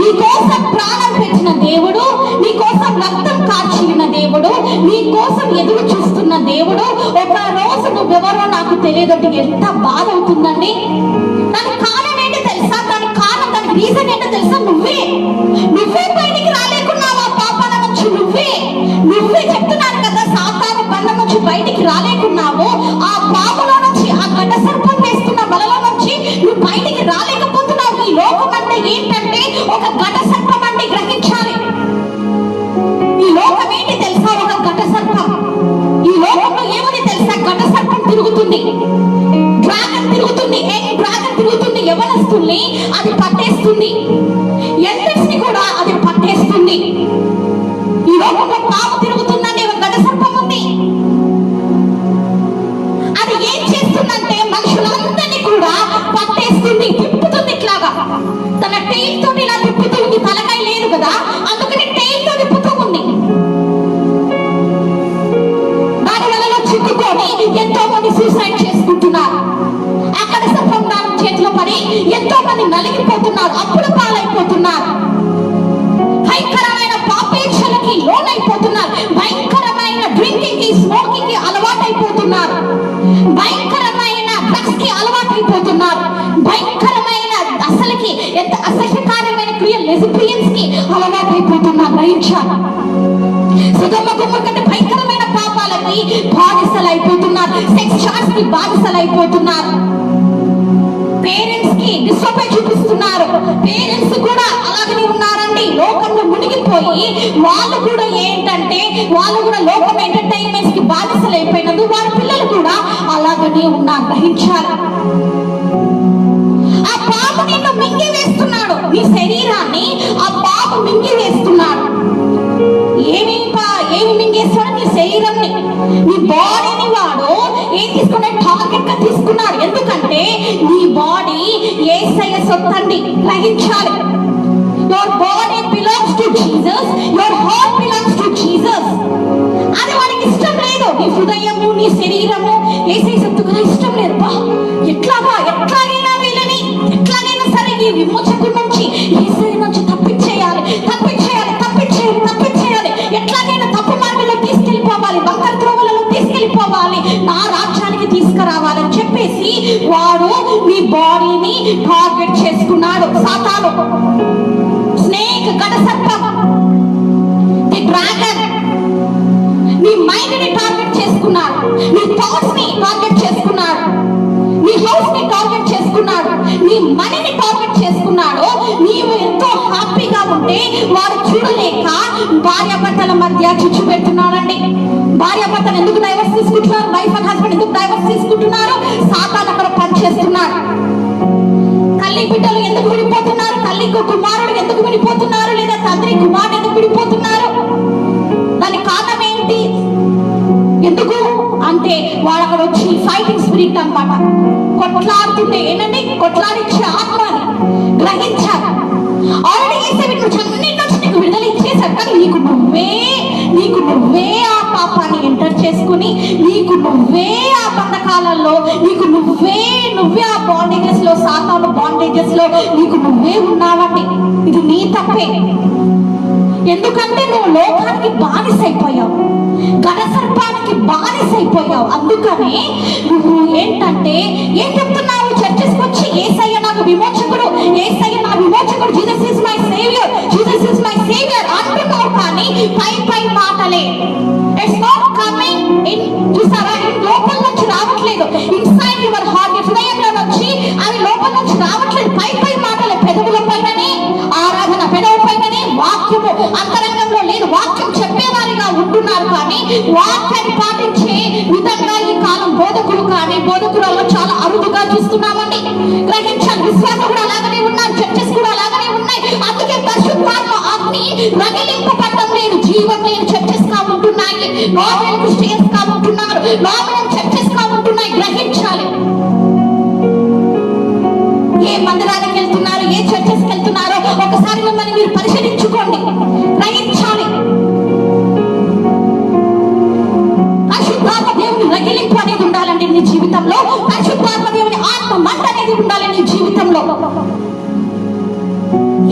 S1: నీ కోసం ప్రాణం పెట్టిన దేవుడు, నీ కోసం రక్తం కార్చిన దేవుడు, నీ కోసం ఎదురు చూస్తున్న దేవుడు ఒక రోజు నువ్వెవరో నాకు తెలియదంటే ఎంత బాధ అవుతుందండి. దానికి కారణం ఏంటి తెలుసా? దానికి రీజన్ ఏంటో తెలుసా? నువ్వే బయటికి రాలేకున్నావా పాపాల నుంచి? నువ్వే చెప్తున్నాను కదా, సాతాను బండ నుంచి బయటికి రాలేకున్నావు. ఆ పాపలో నుంచి, ఆ గడ్డ సర్పం వేస్తున్న బలలో నుంచి నువ్వు బయటికి రాలేకపోతున్నావు. ఈ లోకం అంటే ఏంటంటే ఒక గడ్డ సర్పం అండి. గ్రహించాలి. ఈ లోకం యవనస్తుల్ని అది పట్టేస్తుంది, ఎల్డర్స్ని కూడా అది పట్టేస్తుంది. ఈ లోకంలో పాము తిరుగుతుందండి, ఒక గడ్డ సర్పం ఉంది. అది ఏం చేస్తుందంటే మనుషులందరినీ కూడా పట్టేస్తుంది, తిప్పుతుంది. ఇట్లాగా తన టైల్ తోటి ఇలా తిప్పుతుంది. తలకాయ లేదు కదా, అందుకని టైల్ తో తిప్పుతూ ఉంది. దాని వల్ల చిక్కుకొని ఎంతో మంది సూసైడ్ చేసుకుంటున్నారు. అక్కడ సర్పం దాని చేతిలో పడి ఎంతో మంది నలిగిపోతున్నారు, అప్పుల పాలైపోతున్నారు, భయంకరమైన పాపేక్షలకి లోనైపోతున్నారు, భయంకరమైన డ్రింకింగ్ కి స్మోకింగ్ కి అలవాటైపోతున్నారు, భయంకరమైన డ్రగ్స్ కి అలవాటైపోతున్నారు, భయంకరమైన అసలుకి ఎంత అసహ్యకారమైన క్రియ లెస్బియన్స్ కి అలవాటైపోతున్నారు. గ్రహించాలి. సుగమ గుమ్మ కంటే భయంకరమైన పాపాలకి బానిసలైపోతున్నారు, సెక్స్ చాట్స్ కి బానిసలైపోతున్నారు, పేరెంట్స్ కి డిసొబే చూపిస్తున్నారు. పేరెంట్స్ కూడా అలాగనే ఉన్నారండి, లోకంలో మునిగిపోయి వాళ్ళు కూడా ఏంటంటే వాళ్ళు కూడా లోకం ఎంటర్టైన్మెంట్స్ కి బానిసలు అయిపోయినందుకు వారి పిల్లలు కూడా అలాగనే ఉన్నారు. గ్రహించాలి. ఆ పాము నిన్ను మింగి వేస్తున్నాడు, నీ శరీరాన్ని ఆ పాము మింగి వేస్తున్నాడు. ఏమి మింగేస్తాడు? నీ శరీరాన్ని, నీ బాడీని వాడు ఏం తీసుకున్నాడు? టార్గెట్ గా తీసుకున్నాడు. ఎందుకంటే నీ బాడీ యేసయ్య సొత్తండి. గ్రహించాలి. Your body belongs to Jesus, your heart belongs to Jesus. అది వాడికి ఇష్టం లేదు. నీ హృదయము, నీ శరీరము యేసయ్య సొత్తుగా ఇష్టం లేదు. ఎట్లాగైనా వీళ్ళని ఎట్లాగైనా సరే ఈ విమోచకుడి నుంచి యేసయ్య నుంచి తప్పించేయాలి, తప్పించేయాలి, తప్పించేయాలి, తప్పించేయాలి. ఎట్లాగైనా తప్పు మార్గంలో తీసుకెళ్ళిపోవాలి, బంకర త్రోవలలో తీసుకెళ్ళిపోవాలి, నా రాజ్యానికి తీసుకురావాలని చెప్పేసి వాడు నీ బాడీని టార్గెట్ చేసుకున్నాడు. సాతాను, స్నేక్, గడ సర్పం, ది డ్రాగన్ నీ మైండ్ ని టార్గెట్ చేసుకున్నాడు, నీ థాట్స్ ని టార్గెట్ చేసుకున్నాడు, నీ హౌస్ ని టార్గెట్ చేసుకున్నాడు, నీ మనీని టార్గెట్ చేసుకున్నాడు. నీవు ఎంతో హ్యాపీగా ఉంటే వాడు చూడలేక భార్యాభర్తల మధ్య చిచ్చు పెడుతున్నాడండి. భార్యాభర్తలు ఎందుకు డైవర్స్ తీసుకుంటున్నారు? వైఫ్ అండ్ హస్బెండ్ ఎందుకు డైవర్స్ తీసుకుంటున్నారు? సాతాను అక్కడ పనిచేస్తున్నాడు. తల్లి బిడ్డలు ఎందుకు విడిపోతున్నారు? తల్లికి కుమారుడు ఎందుకు విడిపోతున్నారు? లేదా తండ్రి కుమారుడు ఎందుకు విడిపోతున్నారు? దానికి కారణం ఏంటి? ఎందుకు అంటే వాడు అక్కడ వచ్చి ఫైటింగ్ స్పిరిట్ అన్నమాట. కొట్లాడుతుంటే ఏంటంటే కొట్లాడిచ్చే ఆత్మని గ్రహించాలి. ఆల్రెడీ యేసయ్య అన్నిటి నుంచి నీకు విడుదల ఇచ్చేసాడు, కానీ నీకు నువ్వే ఆ పాపాన్ని ఎంటర్ చేసుకుని నీకు నువ్వే ఆ బంధకాలలో నువ్వే ఆ బాండేజెస్ లో, సాతాను బాండేజెస్ లో నీకు నువ్వే ఉన్నావండి. ఇది నీ తప్పే. ఎందుకంటే నువ్వు లోకానికి బానిసైపోయావు, గడ సర్పానికి బానిసైపోయావు. అందుకనే నువ్వు ఏంటంటే ఏం చెప్తున్నావు? చర్చెస్కి వచ్చి యేసయ్య నాకు విమోచకుడు, యేసయ్య నా విమోచకుడు, Jesus is my saviour, Jesus is my saviour అంటున్నావు, కానీ పై మాటలే. It's not coming in. చూసారా? లోపల నుంచి రావట్లేదు. ఇన్సైడ్ యువర్ హార్ట్, హృదయంలో నుంచి అవి లోపల నుంచి రావట్లేదు. పై మాటలే. పెదవుల పైననే ఆరాధన, పెదవుల పైననే వాక్యము అంతరంగంలో లేదు. వాక్యం చెప్పేవారిగా ఉంటున్నారు, కానీ వాక్యాన్ని పాటించే విధంగా ఈ కాలం బోధకులలో చాలా అరుదుగా చూస్తున్నామండి. గ్రహించాలి. విశ్వాసం కూడా అలాగనే ఉన్నారు, చర్చెస్ కూడా అలాగనే ఉన్నాయి. అందుకే పరిశుద్ధాత్మ అగ్ని రగిలింపబడటం లేదు. జీవం లేని చర్చెస్ గా ఉంటున్నాయి, నార్మల్ క్రిస్టియన్స్ గా ఉంటున్నారు, నార్మల్ చర్చెస్ గా ఉంటున్నాయి. గ్రహించాలి. ఏ మందిరానికి వెళ్తున్నారు, ఏ చర్చెస్ కి వెళ్తున్నారో ఒకసారి మిమ్మల్ని మీరు పరిశీలించుకోండి. గ్రహించాలి. పరిశుద్ధాత్మ దేవుని రగిలింపు అనేది ఉండాలండి నీ జీవితంలో. పరిశుద్ధాత్మ దేవుని ఆత్మ మంట అనేది ఉండాలి నీ జీవితంలో.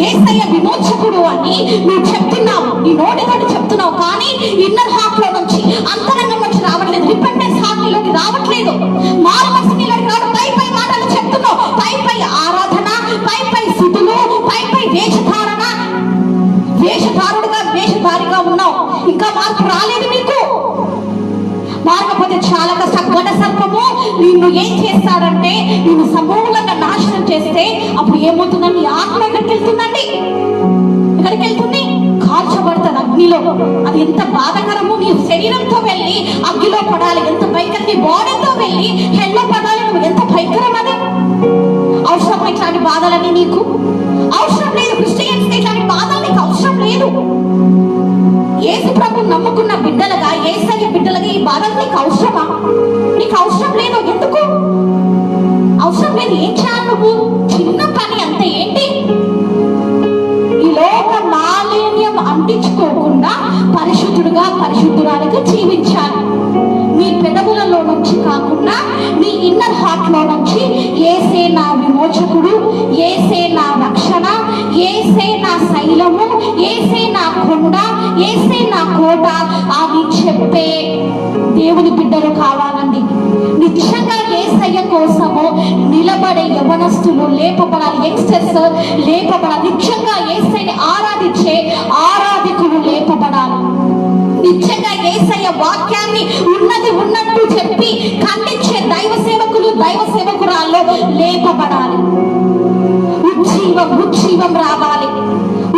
S1: యేసయ్య విమోచకుడు అని నువ్వు చెప్తున్నావు, నీ నోటితోటి చెప్తున్నావు, కానీ ఇన్నర్ హార్ట్ లో నుంచి, అంతరంగం నుంచి రావట్లేదు. రిపెంటెన్స్ హార్ట్ నీలోకి రావట్లేదు. మారు మనసు నీలోకి రావడం. పై మాటలు చెప్తున్నావు, పై ఆరాధన, పై స్థితులు, పై వేషధారిగా ఉన్నావు. ఇంకా మార్పు రాలేదు నీకు. మారకపోతే చాలా కష్టం. గడ సర్పము నిన్ను ఏం చేస్తాడంటే నిన్ను సమూలంగా నాశనం చేస్తే అప్పుడు ఏమవుతుందండి? ఆత్మ ఎక్కడికి వెళ్తుందండి? ఎక్కడికి వెళ్తుంది? కాల్చబడతాడు అగ్నిలో. అది ఎంత బాధకరము. నీ శరీరంతో వెళ్ళి అగ్నిలో పడాలి, ఎంత భయంకరం. నీ బాడీతో వెళ్ళి హెల్లో పడాలి, నువ్వు ఎంత భయంకరం. అది అవసరం. ఇట్లాంటి బాధలన్నీ నీకు అవసరం లేదు. క్రిస్టియన్స్ ఇట్లాంటి బాధలు నీకు అవసరం లేదు. యేసు ప్రభు నమ్ముకున్న బిడ్డలుగా, యేసయ్య బిడ్డలుగా ఈ బాధలు నీకు అవసరమా? నీకు అవసరం లేదు. ఎందుకు అవసరం లేదు? ఏం చేయాలి నువ్వు? చిన్న పని అంతే. ఏంటి? ఈ లోక మాలిన్యం అంటించుకోకుండా పరిశుద్ధుడుగా, పరిశుద్ధురాలుగా జీవించాలి. మీ పెదవులలో నుంచి కాకుండా మీ ఇన్నర్ హార్ట్ లో నుంచి యేసే నా విమోచకుడు, యేసే నా రక్షణ, యేసే నా శైలము, యేసే నా కొండ, యేసే నా కోట అని చెప్పే దేవుని బిడ్డలు కావాలండి. నిజంగా యేసయ్య కోసము నిలబడే యవనస్తులు లేపబడాలి. యంగ్స్టర్స్ లేపబడాలి. నిజంగా యేసయ్యని ఆరాధించే ఆరాధికులు లేపబడాలి. నిజంగా యేసయ్య వాక్యాన్ని ఉన్నది ఉన్నట్టు చెప్పి ఖండించే దైవ సేవకులు, దైవ సేవకురాల్లో లేపబడాలి. ఉజ్జీవం రావాలి.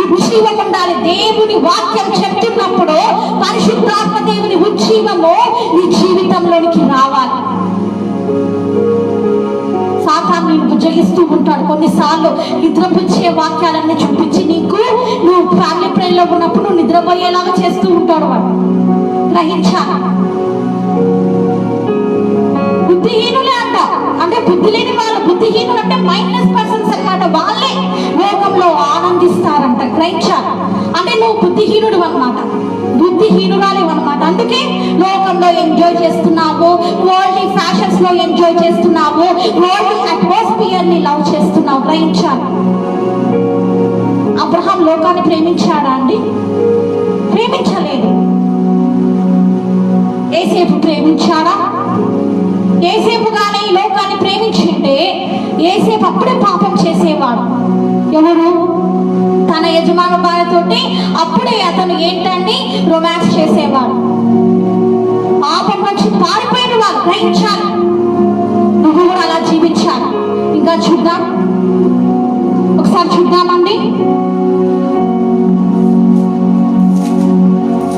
S1: ఉజ్జీవం ఉండాలి. దేవుని వాక్యం చెప్తున్నప్పుడు పరిశుద్ధాత్మ దేవుని ఉజ్జీవము నీ జీవితంలోనికి రావాలి. సాతాను నేను బుజ్జగిస్తూ ఉంటాడు. కొన్నిసార్లు నిద్రపుచ్చే వాక్యాలన్నీ చూపించి నువ్వు ఫ్యామిలీ ప్రేయర్లో ఉన్నప్పుడు నువ్వు నిద్రపోయేలాగా చేస్తూ ఉంటాడు. వాడు గ్రహించాలి. బుద్ధిహీనులే అంట. అంటే బుద్ధి లేని వాళ్ళు. బుద్ధిహీనులు అంటే మైండ్లెస్ పర్సన్స్ అన్నమాట. వాళ్ళే లోకంలో ఆనందిస్తారంట. గ్రహించాలి. అంటే నువ్వు బుద్ధిహీనుడు అన్నమాట, బుద్ధిహీనురాలు అన్నమాట. అందుకే లోకంలో ఎంజాయ్ చేస్తున్నావు, వరల్డ్ ఫ్యాషన్స్ లో ఎంజాయ్ చేస్తున్నావు, వరల్డ్ అట్మాస్ఫియర్ ని లవ్ చేస్తున్నావు. గ్రహించాలి. అబ్రహాం లోకాన్ని ప్రేమించాడా అండి? ప్రేమించలేదు. యేసేపు ప్రేమించాడా? యేసేపు గాని ఈ లోకాన్ని ప్రేమించింటే యేసేపు అప్పుడే పాపం చేసేవాడు. ఎవరు? తన యజమాను భార్యతోటి అప్పుడే అతను ఏంటండి రొమాన్స్ చేసేవాడు. పాపం నుంచి పారిపోయిన వాళ్ళు. గ్రహించాలి. నువ్వు కూడా అలా జీవించాలి. ఇంకా చూద్దాం, ఒకసారి చూద్దామండి.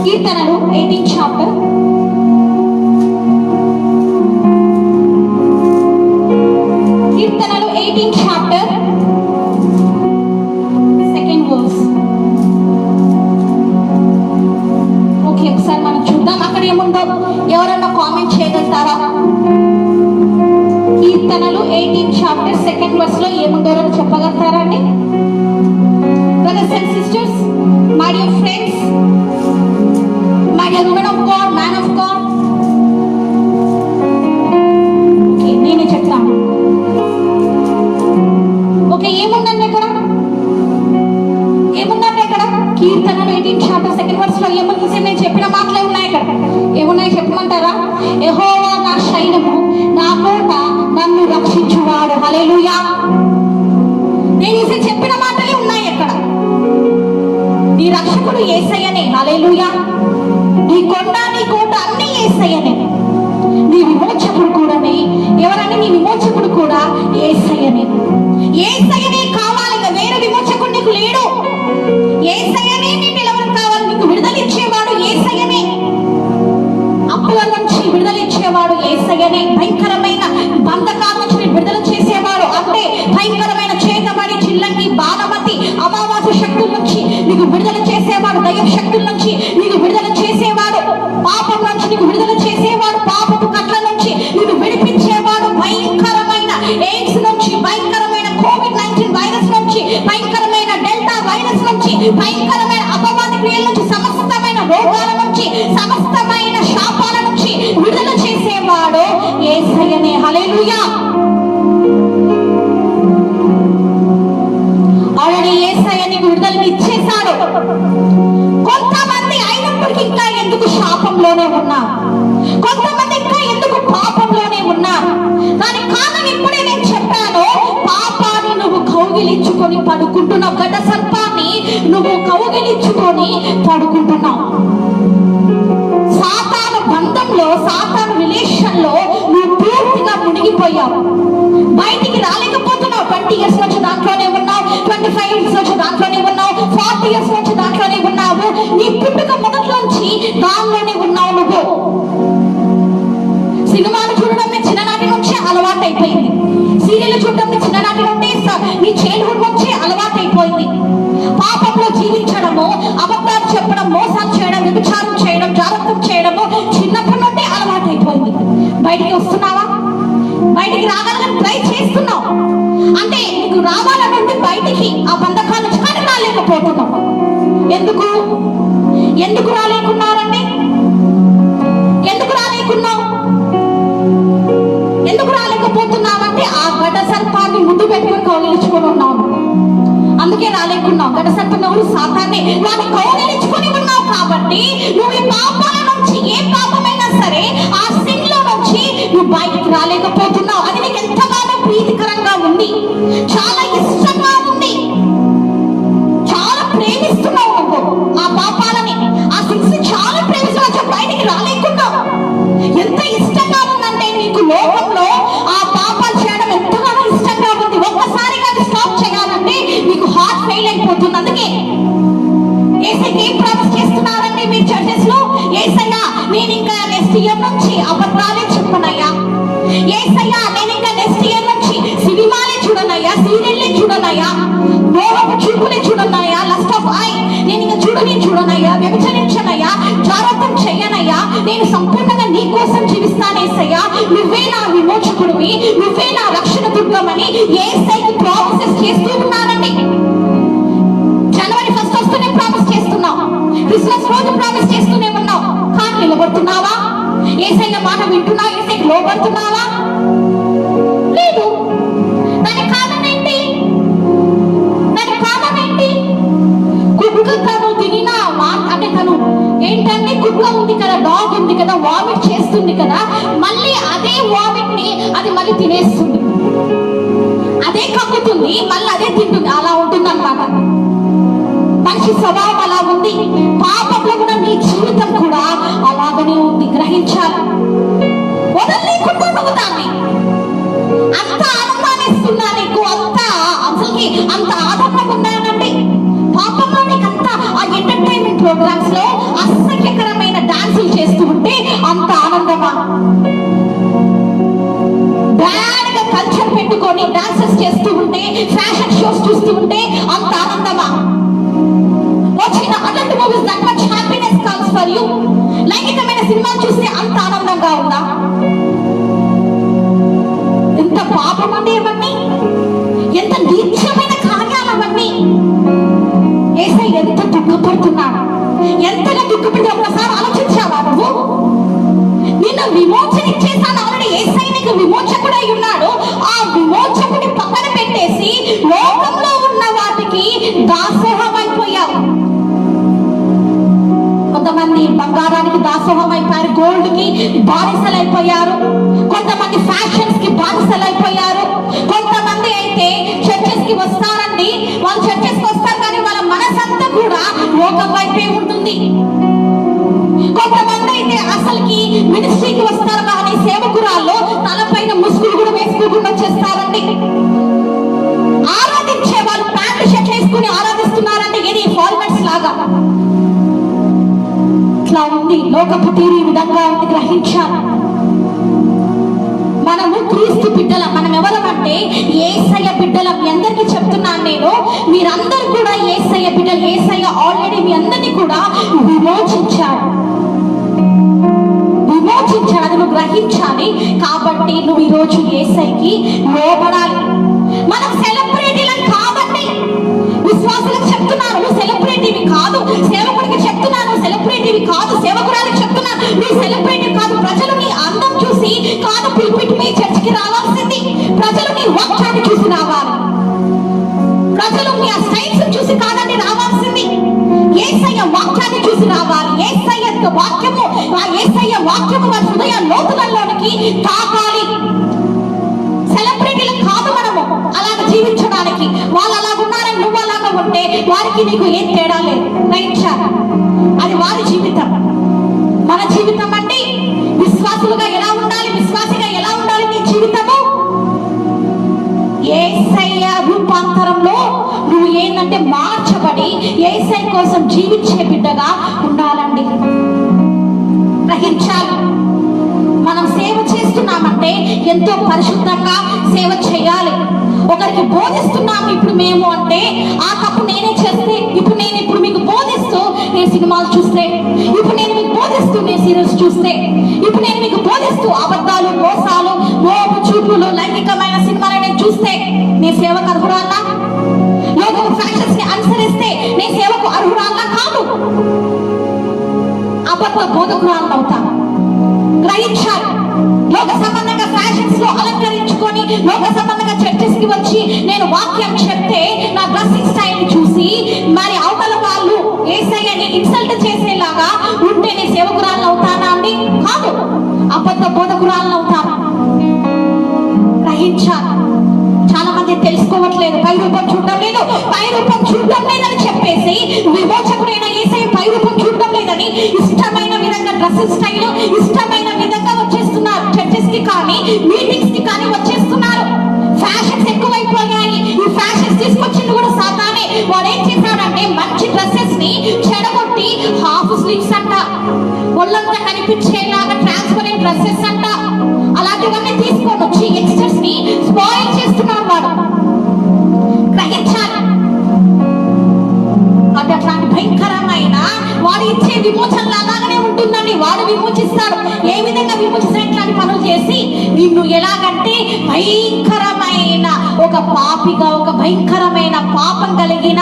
S1: కీర్తనలు 18 చాప్టర్. కీర్తనలు 18 చాప్టర్ 2nd వర్స్. ఓకే, ఒకసారి మనం చూద్దాం అక్కడ ఏముందో. ఎవరన్నా కామెంట్ చేయగలుగుతారా? కీర్తనలు 18 చాప్టర్ 2nd వర్స్ లో ఏముందో చెప్పగలుగుతారా అండి? Brothers and sisters, my dear friends, my dear women of God, man of God. Okay, నేనే చెప్తాను. ఓకే, ఏముందండి ఇక్కడ? ఏముందండి ఇక్కడ? కీర్తనలు 18 చాప్టర్ 2nd వర్స్ లో ఏముంది? నేను చెప్పిన మాటలే ఉన్నాయి ఇక్కడ. ఏమున్నాయి చెప్పమంటారా? యెహోవా నా శైలము, నా కోట, నన్ను రక్షించువాడు. హల్లెలూయా. నేను చెప్పిన మాటలే ఉన్నాయి ఇక్కడ. నీ రక్షకుడు యేసయ్యనే. హల్లెలూయా. నీ కొండ, నీ కోట అన్ని యేసయ్యనే. నీ విమోచకుడు కూడానే. ఎవరని? నీ విమోచకుడు కూడా యేసయ్యనే. యేసయ్యనే కావాలి. వేరే విమోచకుడు నీకు లేడు. యేసయ్యనే నీకు ఎవరు కావాలి? నీకు విడుదలిచ్చేవాడు యేసయ్యనే. అప్పుల నుంచి విడుదలిచ్చేవాడు యేసయ్యనే. భయంకరమైన బంధకాల నుంచి విడుదల చేసేవాడు. అంటే భయంకరమైన చేతబడి, చిల్లంగి, బాలమతి, అమావాస్య శక్తుల నుంచి నీకు విడుదల చేసేవాడు. దైవ శక్తుల నుంచి నీకు విడుదల చేసేవాడు. పాపం నుంచి నీకు విడుదల చేసేవాడు. పాపపు కట్ల నుంచి నీకు విడిపించేవాడు. భయంకరమైన ఎయిడ్స్ నుంచి, భయంకరమైన COVID-19 వైరస్ నుంచి, భయంకరమైన డెల్టా వైరస్ నుంచి, భయంకరమైన అపవాద క్రియల నుంచి, సమస్తమైన రోగాల నుంచి, సమస్తమైన శాపాల నుంచి విడుదల చేసేవాడు యేసయ్యనే. హల్లెలూయా. ఆల్రెడీ యేసయ్య నీకు విడుదలని ఇచ్చేశాడు. కొంతమంది అయినప్పటికీ ఇంకా ఎందుకు శాపంలోనే ఉన్నారు? కొంతమంది ఇంకా ఎందుకు పాపంలోనే ఉన్నారు? దాని కారణం ఇప్పుడే నేను చెప్పాను. పాపాన్ని నువ్వు కౌగిలించుకొని పడుకుంటున్నావు. గడ్డ సర్పాన్ని నువ్వు కౌగిలించుకొని పడుకుంటున్నావు. సాతాను బంధంలో, సాతాను రిలేషన్ లో నువ్వు పూర్తిగా మునిగిపోయావు. బయటికి రాలేకపోతున్నావు. 20 years నుంచి దాంట్లోనే ఉన్నావు. 25 years నుంచి దాంట్లోనే ఉన్నావు. 40 years నుంచి దాంట్లోనే ఉన్నావు. నీ పుట్టుక మొదట్లోంచి దానిలోనే ఉన్నావు. నువ్వు సినిమాలు చూడడం చిన్ననాటి నుంచే అలవాటు అయిపోయింది. సీరియల్ చూడడం చిన్ననాటి నుండి నీ మీ చైల్డ్హుడ్ వచ్చే అలవాటైపోయింది. పాపంలో జీవించడము, అబద్ధాలు చెప్పడం, మోసాలు చేయడం, వ్యభిచారం చేయడం, జాగ్రత్త చేయడము చిన్నప్పటి నుండి అలవాటైపోయింది. బయటికి వస్తున్నావా? బయటికి రావాలని ట్రై చేస్తున్నావు. అంటే నీకు రావాలనుండి బయటికి ఆ బంధకాల నుంచి కానీ రాలేకపోతున్నావు. ఎందుకు ఎందుకు రాలేకున్నారండి? ఎందుకు రాలేకున్నావు? ఎందుకు రాలేకపోతున్నావంటే ఆ గడ్డ సర్పాన్ని ముందు పెట్టుకుని కౌగిలించుకొని ఉన్నావు. అందుకే రాలేకున్నావు. గడ్డ సర్పం ఎవరు? సాతాన్ని. వాడిని కౌగిలించుకొని ఉన్నావు కాబట్టి నువ్వు ఈ పాపాల నుంచి, ఏ పాపమైనా సరే ఆ సిన్లో నుంచి నువ్వు బయటికి రాలేకపోతున్నావు. అది నీకు ఎంతగానో ప్రీతికరంగా ఉంది, చాలా ఇష్టంగా ఉంది, చాలా ప్రేమిస్తున్నావు నువ్వు ఆ పాపాలని, ఆ సిన్స్ చాలా ప్రేమిస్తున్నావు. బయటికి రాలేకున్నావు. ఎంత ఇష్టంగా ఉందంటే నీకు లోకంలో ఆ పాపాలు చేయడం ఎంతగానో ఇష్టంగా ఉంది. ఒక్కసారిగా అది స్టాప్ చేయాలంటే నీకు హార్ట్ ఫెయిల్ అయిపోతుంది. అందుకే యేసయ్యకి ఏం ప్రామిస్ చేస్తున్నారండి మీరు చర్చెస్ లో? యేసయ్యా నేను ఇంకా నెక్స్ట్ ఇయర్ నుంచి అబద్ధాలే చెప్పనయ్యా. యేసయ్యా నేను ఇంకా నెక్స్ట్ ఇయర్ నుంచి సినిమాలే చూడనయ్యా, సీరియల్లే చూడనయ్యా, మోహపు చూపులే చూడనయ్యా, లస్ట్ ఆఫ్ ఐ నేను ఇంకా చూడనయ్యా, వ్యభిచరించనయ్యా, జాగ్రత్తం చెయ్యనయ్యా, నేను సంపూర్ణంగా నీ కోసం జీవిస్తానేసయ్యా, నువ్వే నా విమోచకుడివి, నువ్వే నా రక్షణ దుర్గమని యేసయ్యకి ప్రామిసెస్ చేస్తూ ఉన్నానండి. జనవరి 1 వస్తూనే ప్రామిస్ చేస్తున్నావు, క్రిస్మస్ రోజు ప్రామిస్ చేస్తూనే ఉన్నావు. కానీ నిలబడుతున్నావా? యేసయ్య మాట వింటున్నావా? యేసయ్యకి లోబడుతున్నావా? లేదు. దాని కారణం ఏంటి? కుక్క తను తినిన అంటే తను ఏంటంటే కుక్క ఉంది కదా, డాగ్ ఉంది కదా, వామిట్ చేస్తుంది కదా, మళ్ళీ అదే వామిట్ ని అది మళ్ళీ తినేస్తుంది, అదే కక్కుతుంది, మళ్ళీ అదే తింటుంది. అలా ఉంటుంది అన్నమాట. మనిషి స్వభావం అలా ఉంది. పాపంలో కూడా నీ జీవితం కూడా అలాగనే ఉంది. గ్రహించాలి. వదలలేకుండా దాన్ని అంత ఆనందాన్ని ఇస్తున్నా నీకు, అసలుకి అంత ఆనందం ఉందానండి. పాపంలో నీకంతా ఆ ఎంటర్టైన్మెంట్ ప్రోగ్రామ్స్ లో అసహ్యకరమైన డాన్సులు చేస్తూ ఉంటే అంత ఆనందమా? బ్యాడ్ గా కల్చర్ పెట్టుకొని డాన్సెస్ చేస్తూ ఉంటే, ఫ్యాషన్ షోస్ చూస్తూ ఉంటే అంత ఆనందమా? వచ్చిన adult movies that much happiness comes for you. లైంగికమైన సినిమాలు చూస్తే అంత ఆనందంగా ఉందా? ఎంత పాపం అండి ఇవన్నీ, ఎంత నీచమైన కార్యాలు అవన్నీ. యేసయ్య ఎంత దుఃఖపడుతున్నాడు, ఎంతగా దుఃఖపడి ఒకసారి ఆలోచించావా నువ్వు? నిన్ను విమోచన చేశాను ఆల్రెడీ. యేసయ్య నీకు విమోచకుడై ఉన్నాడు. ఆ విమోచకుడి పక్కన పెట్టేసి లోకంలో ఉన్న వాటికి దాసోహం అయిపోయావు. కొంతమంది బంగారానికి దాసోహం అయిపోయారు, గోల్డ్ కి బానిసలైపోయారు, కొంతమంది ఫ్యాషన్స్ కి బానిసలైపోయారు, కొంతమంది అయితే చర్చెస్ కి వస్తారండి. వాళ్ళు చర్చెస్ కి వస్తారు కానీ వాళ్ళ మనసంతా కూడా లోకం వైపే ఉంటుంది. కొంతమంది అయితే అసలుకి మినిస్ట్రీకి వస్తారు కానీ సేవకురాల్లో తలపైన ముసుగులు కూడా వేసుకోకుండా వచ్చేస్తారండి. ఆరాధించే వాళ్ళు ప్యాంటు షర్ట్ వేసుకుని ఆరాధిస్తున్నారంటే ఏది ఫార్మట్స్ లాగా. ఇట్లా ఉంది లోకపు తీరు, ఈ విధంగా ఉంది. గ్రహించాలి. మనము క్రీస్తు బిడ్డలం. మనం ఎవరమంటే యేసయ్య బిడ్డలం. మీ అందరికీ చెప్తున్నాను నేను, మీరందరూ కూడా యేసయ్య బిడ్డలు. యేసయ్య ఆల్రెడీ మీ అందరినీ కూడా విమోచించాడు. అది నువ్వు గ్రహించాలి. కాబట్టి నువ్వు ఈరోజు యేసయ్యకి లోబడాలి. మనం సెలబ్రిటీలను కాదండి. విశ్వాసులకు చెప్తున్నాను, నువ్వు సెలబ్రిటీవి కాదు. సేవకుడికి చెప్తున్నాను, సెలబ్రిటీవి కాదు. సేవకురాలకు చెప్తున్నాను, నువ్వు సెలబ్రిటీ కాదు. ప్రజలు నీ అందం చూసి కాదు పుల్పిట్ మీ చర్చికి రావాల్సింది. ప్రజలు నీ వాక్యాన్ని చూసి రావాలి. ప్రజలు నీ ఆ స్టైల్స్ చూసి కాదండి రావాల్సింది. యేసయ్య వాక్యాన్ని చూసి రావాలి. యేసయ్య వాక్యము, ఆ యేసయ్య వాక్యము వారి హృదయ లోతులలోనికి తాకాలి. సెలబ్రిటీలు కాదు మనము అలాగ జీవించడానికి. వాళ్ళు అలాగున్నారని నువ్వు అలాగా ఉంటే వారికి నీకు ఏం తేడా లేదు. గ్రహించాలి. అది వారి జీవితం. మన జీవితం అంటే విశ్వాసులుగా ఎలా ఉండాలి, విశ్వాసిగా ఎలా ఉండాలి నీ జీవితము? యేసయ్య రూపాంతరంలో నువ్వు ఏంటంటే మార్చబడి యేసయ్య కోసం జీవించే బిడ్డగా ఉండాలండి. గ్రహించాలి. మనం సేవ చేస్తున్నామంటే ఎంతో పరిశుద్ధంగా సేవ చేయాలి. ఒకరికి బోధిస్తున్నాము. ఇప్పుడు మేము అంటే ఆ తప్పు నేనే చేస్తే ఇప్పుడు మీకు బోధిస్తూ నేను సినిమాలు చూస్తే, ఇప్పుడు నేను మీకు బోధిస్తూ నేను సీరియల్స్ చూస్తే, ఇప్పుడు నేను మీకు బోధిస్తూ అబద్ధాలు, మోసాలు, మోపు చూపులు, లైంగికమైన సినిమాలు నేను చూస్తే నీ సేవకు అర్హురాలా? లోకపు ఫ్యాషన్స్ ని అనుసరిస్తే నీ సేవకు అర్హురాలా? కాదు, అబద్ధ బోధకురాలను అవుతా. గ్రహించాలి. లోక సంబంధంగా ఫ్యాషన్స్ లో అలంకరించుకొని లోక సంబంధంగా చర్చెస్ కి వచ్చి నేను వాక్యం చెప్తే నా డ్రెస్సింగ్ స్టైల్ చూసి మరి అవతల వాళ్ళు యేసయ్యని ఇన్సల్ట్ చేసేలాగా ఉంటే నేను సేవకురాలను అవుతానా అండి? కాదు, అబద్ధ బోధకురాలను అవుతాను. గ్రహించాలి. చాలా మంది తెలుసుకోవట్లేదు, పై రూపం చూడడం లేదని చెప్పేసి విమోచకుడైన యేసయ్య పై రూపం చూడడం లేదని ఇష్టమైన విధంగా డ్రెస్సింగ్ స్టైల్ ఇష్టమైన విధంగా వచ్చేస్తున్నారు. చర్చెస్ కి కానీ మీటింగ్స్ కి కానీ వచ్చేస్తున్నారు. ఫ్యాషన్స్ ఎక్కువైపోయాయి. ఈ ఫ్యాషన్స్ తీసుకొచ్చింది కూడా సాతానే. వాడు ఏం చేశాడంటే మంచి డ్రెస్సెస్ ని చెడగొట్టి హాఫ్ స్లీవ్స్ అంట, ఒళ్ళంతా కనిపించేలాగా ట్రాన్స్పరెంట్ డ్రెస్సెస్ అంట, అలాంటివన్నీ తీసుకొని వచ్చి యంగ్స్టర్స్ ని స్పాయిల్ చేస్తున్నాడు వాడు. గ్రహించాలి. అంటే అట్లాంటి భయంకరమైన వాడు ఇచ్చే విమోచన లాగానే ఉంటుందండి. వాడు విమోచిస్తాడు. ఏ విధంగా విమోచిస్తాడు? ఇట్లాంటి పనులు చేసి నిన్ను ఎలాగంటే భయంకరమైన ఒక పాపిగా, ఒక భయంకరమైన పాపం కలిగిన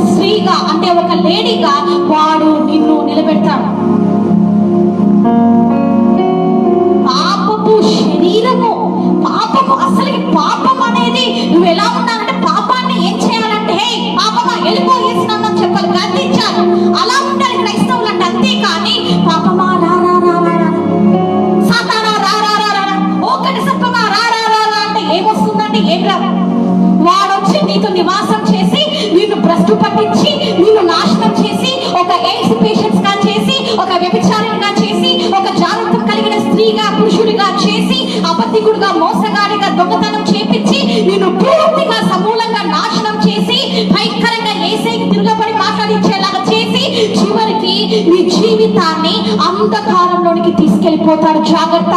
S1: స్త్రీగా, అంటే ఒక లేడీగా వాడు నిన్ను నిలబెడతాడు. పాపపు శరీరము, పాపము, అసలుకి పాపం అనేది నువ్వు ఎలా ఉన్నానంటే పాపాన్ని ఏం చేయాలంటే హే పాపమా వెళ్ళిపోయేసినామని చెప్పాలి, గద్దించాలి. అలా ఉండాలి క్రైస్తవులు అంటే. అంతేకాని పాపమా రా రా రా రా రా, సాతానా రా రా రా రా, ఒకటి సప్పమా రా రా రా రా అంటే ఏమొస్తుందంటే ఏం రాదు. వాడు వచ్చి నీతో నివాసం చేసి నిన్ను భ్రష్టు పట్టించి నిన్ను నాశనం చేసి ఒక ఎయిడ్స్ పేషెంట్స్ గా చేసి, ఒక వ్యభిచారిగా చేసి, ఒక జాగ్రత్త కలిగిన స్త్రీగా పురుషుడిగా చేసి, అబద్ధికుడిగా, మోసగాడిగా, దొంగతనం చేపించి నిన్ను పూర్తిగా సమూలంగా నాశనం చేసి భయంకరంగా యేసయ్యకి తిరగబడి మాట్లాడించేలాగా చేసి చివరికి నీ జీవితాన్ని అంధకారంలోనికి తీసుకెళ్లిపోతాడు. జాగ్రత్త.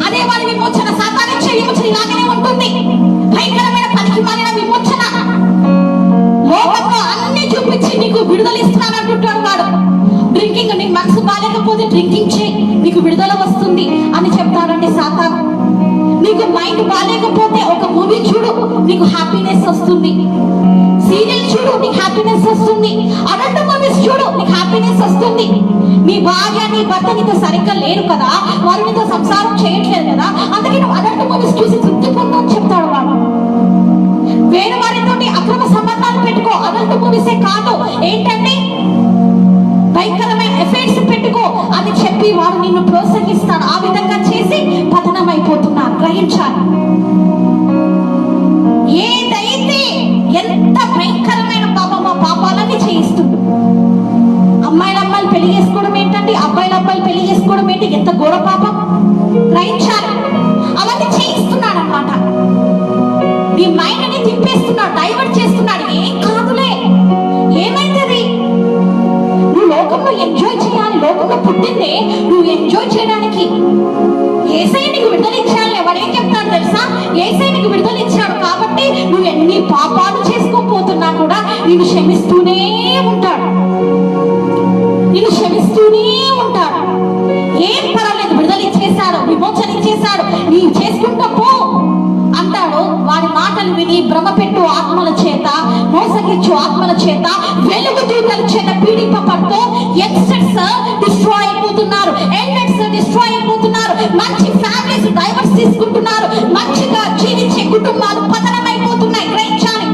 S1: అదే వాడి విమోచన. సాతానిచ్చే విమోచన ఇలాగనే ఉంటుంది. భయంకరమైన పనికి మారిన విమోచన. లోకంలో అన్ని చూపించి నీకు విడుదల ఇస్తున్నాను అంటుంటాడు వాడు. డ్రింకింగ్, నీకు మనసు బాగాలేకపోతే డ్రింకింగ్ చేయి, నీకు విడుదల వస్తుంది అని చెప్తాడండి సాతాను. నీకు మైండ్ బాగాలేకపోతే ఒక మూవీ చూడు, నీకు హ్యాపీనెస్ వస్తుంది. సీరియల్ చూడు, నీకు హ్యాపీనెస్ వస్తుంది. అడల్ట్ మూవీస్ చూడు, నీకు హ్యాపీనెస్ వస్తుంది. నీ భార్య, నీ భర్త నీతో సరిగ్గా లేరు కదా, వారు నీతో సంసారం చేయట్లేదు కదా, అందుకే నువ్వు అడల్ట్ మూవీస్ చూసి తృప్తి పొందని చెప్తాడు వాడు. వేరే వారితోటి అక్రమ సంబంధాలు పెట్టుకో, అడల్ట్ మూవీసే కాదు, ఏంటంటే భయంకరమైన ఎఫెక్ట్స్ పెట్టుకో అని చెప్పి వాడు నిన్ను ప్రోత్సహిస్తాడు. ఆ విధంగా చేసి పతనం అయిపోతున్నారు. గ్రహించాలి. ఏదైతే ఎంత భయంకరమైన పాపమో పాపాలన్నీ చేయిస్తుంది. అమ్మాయిలు పెళ్లి చేసుకోవడం ఏంటండి? అబ్బాయిలు పెళ్లి చేసుకోవడం ఏంటి? ఎంత ఘోర పాపం. గ్రహించాలి. అవన్నీ చేయిస్తున్నాడు అన్నమాట. నీ మైండ్ ని తిప్పేస్తున్నాడు, డైవర్ట్ చేస్తున్నాడు. ఏం కాదులే, ఏమైతుంది? నువ్వు లోకంలో ఎంజాయ్ చేయాలి. లోకంలో పుట్టిందే నువ్వు ఎంజాయ్ చేయడానికి. యేసయ్య నీకు విడుదల ఇచ్చాడు. వాడు ఏం చెప్తాడు తెలుసా? యేసయ్య నీకు విడుదల ఇచ్చాడు కాబట్టి నువ్వు ఎన్ని పాపాలు చేసుకోపోతున్నా కూడా నిన్ను క్షమిస్తూనే ఉంటాడు. నిన్ను క్షమిస్తూనే ఉంటాడు. ఏం పర్వాలేదు, విడుదల ఇచ్చేశాడు, విమోచన ఇచ్చేశాడు, నీవు చేసుకుంటా పో అంటాడు. వాడి మాటలు విని భ్రమపెట్టు ఆత్మల చేత, మోసగించు ఆత్మల చేత, వెలుగు దూతల చేత పీడింపబడుతూ యంగ్స్టర్స్ డిస్ట్రాయ్ అయిపోతున్నారు. ఎల్డర్స్ డిస్ట్రాయ్ అయిపోతున్నారు. మంచి ఫ్యామిలీస్ డైవర్స్ తీసుకుంటున్నారు. మంచిగా జీవించే కుటుంబాలు పతనమైపోతున్నాయి. గ్రహించాలి.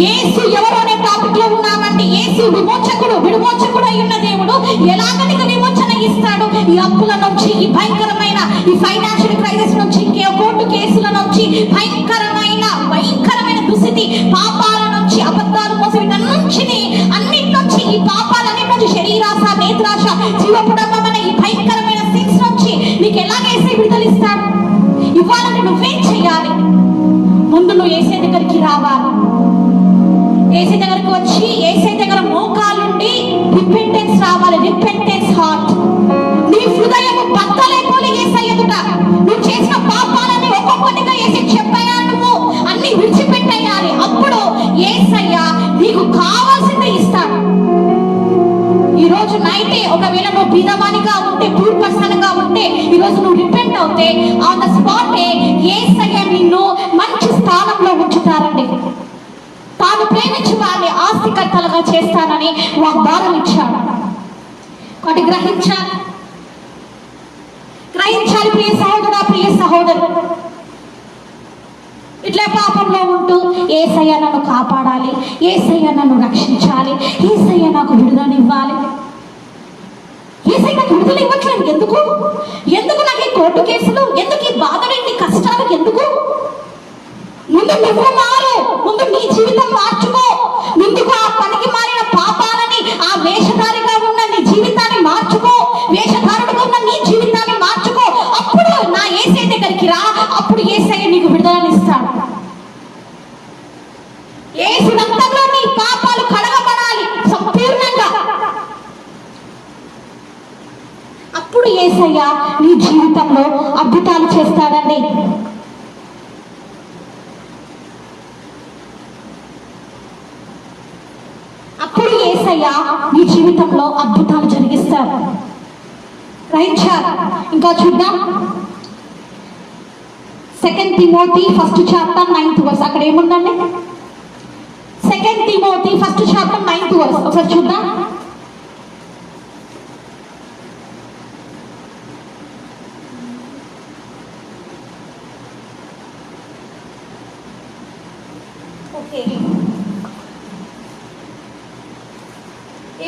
S1: యేసు ఎవరు అనే టాపిక్ లో ఉన్నామండి. యేసు విమోచకుడు అయి ఉన్న దేవుడు ఎలాగ నీకు విమోచన ఇస్తాడు? ఈ అప్పుల నుంచి, ఈ భయంకరమైన ఈ ఫైనాన్షియల్ క్రైసిస్ నుంచి, కోర్టు కేసుల నుంచి, భయంకరమైన దుస్థితి, పాపాల నుంచి, అబద్ధాలు, మోసం నుంచి, అన్నిటి నుంచి, ఈ పాపాలన్నిటి నుంచి, శరీరాశ, నేత్రాశ, జీవపుడమైన ఈ భయంకరమైన సిన్స్ నుంచి నీకు ఎలాగేసే విడుదలిస్తాడు? ఇవ్వాలంటే నువ్వేం చెయ్యాలి? ముందు నువ్వు యేసయ్య దగ్గరికి రావాలి. యేసయ్య దగ్గరకు వచ్చి యేసయ్య దగ్గర మోకాలుండి రిపెంటెన్స్ రావాలి. Repentance heart. నీ హృదయం బద్దలైపోయి యేసయ్య ఎదుట నువ్వు చేసిన పాపాలని ఒక్కొక్కటిగా ప్రేమించి వారిని ఆస్తికర్తలుగా చేస్తానని వాగ్దానం ఇచ్చాడు. కాబట్టి గ్రహించాలి ప్రియ సహోదరా, ప్రియ సహోదరు. ఇట్లా పాపంలో ఉంటూ యేసయ్య నన్ను కాపాడాలి, యేసయ్య నన్ను రక్షించాలి, యేసయ్య నాకు విడుదలనివ్వాలి. యేసయ్య నాకు విడుదల ఇవ్వట్లేదు ఎందుకు? నాకు ఈ కోర్టు కేసులు ఎందుకు? ఈ బాధలు, ఈ కష్టాలు ఎందుకు? ముందు నువ్వు మారు, ముందు నీ జీవితం మార్చుకో. ముందుకు ఆ పనికి మారిన పాపాలని, ఆ వేషధారిగా ఉన్న నీ జీవితాన్ని మార్చుకో. వేషధారుడుగా ఉన్న నీ జీవితాన్ని మార్చుకో. అప్పుడు నా యేసయ్య దగ్గరికి రా, అప్పుడు యేసయ్య నీకు విడుదలనిస్తాడు. యేసు రక్తంలో నీ పాపాలు కడగబడాలి సంపూర్ణంగా. అప్పుడు యేసయ్య నీ జీవితంలో అద్భుతాలు చేస్తాడండి. అప్పుడు యేసయ్య నీ జీవితంలో అద్భుతాలు జరిగిస్తాడు. గ్రహించాలి. ఇంకా చూద్దాం. 2 Timothy 1st chapter 9th verse. అక్కడ ఏముందండి? 2 Timothy 1st chapter 9th verse. ఒకసారి చూద్దాం. ఓకే,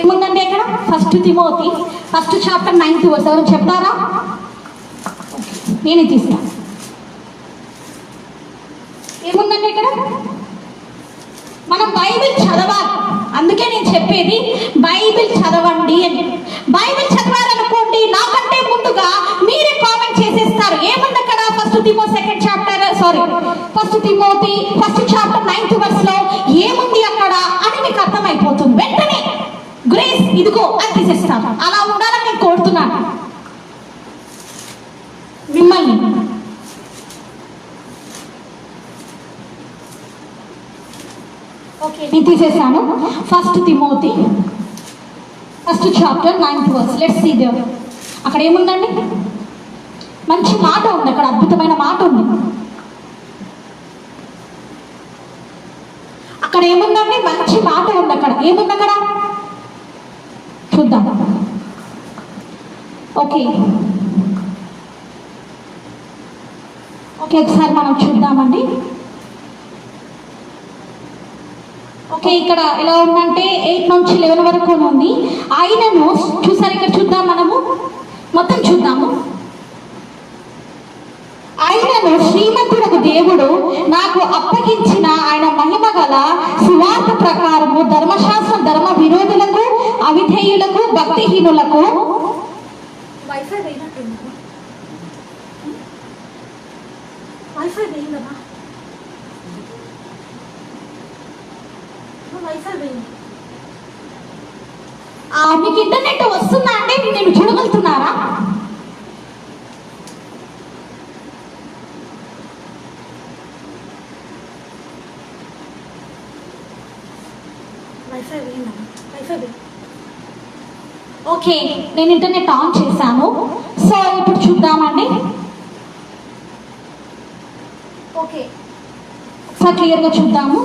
S1: ఏముందండి ఇక్కడ? 1 Timothy 1st chapter 9th verse. ఎవరు చెప్తారా? నేనే తీస్తాను. ఏముందండి ఇక్కడ? మనం బైబిల్ చదవాలి. అందుకే నేను చెప్పేది బైబిల్ చదవండి అని. బైబిల్ చదవాలనుకోండి, నాకంటే ముందుగా మీరే కామెంట్ చేసేస్తారు. ఏముంది అక్కడ? 1 Timothy 1st chapter 9th verse లో ఏముంది అక్కడ అని మీకు అర్థమైపోతుంది. వెంటనే గ్రేస్ ఇదిగో అని తీసేస్తాను. అలా ఉండాలని నేను కోరుతున్నాను మిమ్మల్ని. ఓకే, నేను తీసేసాను. 1 Timothy 1st chapter 9th verse. Let's see there. అక్కడ ఏముందండి? మంచి మాట ఉంది అక్కడ, అద్భుతమైన మాట ఉంది అక్కడ. ఏముందండి? మంచి మాట ఉంది అక్కడ. ఏముంది అక్కడ? చూద్దాం. ఓకే, ఒకసారి మనం చూద్దామండి. ఓకే, ఇక్కడ ఎలా ఉందంటే 8 నుంచి 11 వరకు ఉంది. ఆయనను చూసారు, ఇక్కడ చూద్దాం, మనము మొత్తం చూద్దాము. ఆయనను శ్రీమంతుడకు దేవుడు నాకు అప్పగించిన ఆయన మహిమ గల సువార్త ప్రకారము ధర్మశాస్త్ర ధర్మ విరోధులకు, అవిధేయులకు, భక్తిహీనులకు మీకు ఇంటర్నెట్ వస్తుందా అంటే నేను చూడగలుగుతున్నారా? ఓకే, నేను ఇంటర్నెట్ ఆన్ చేశాను. సో ఇప్పుడు చూద్దామండి. ఓకే, ఒకసారి క్లియర్గా చూద్దాము.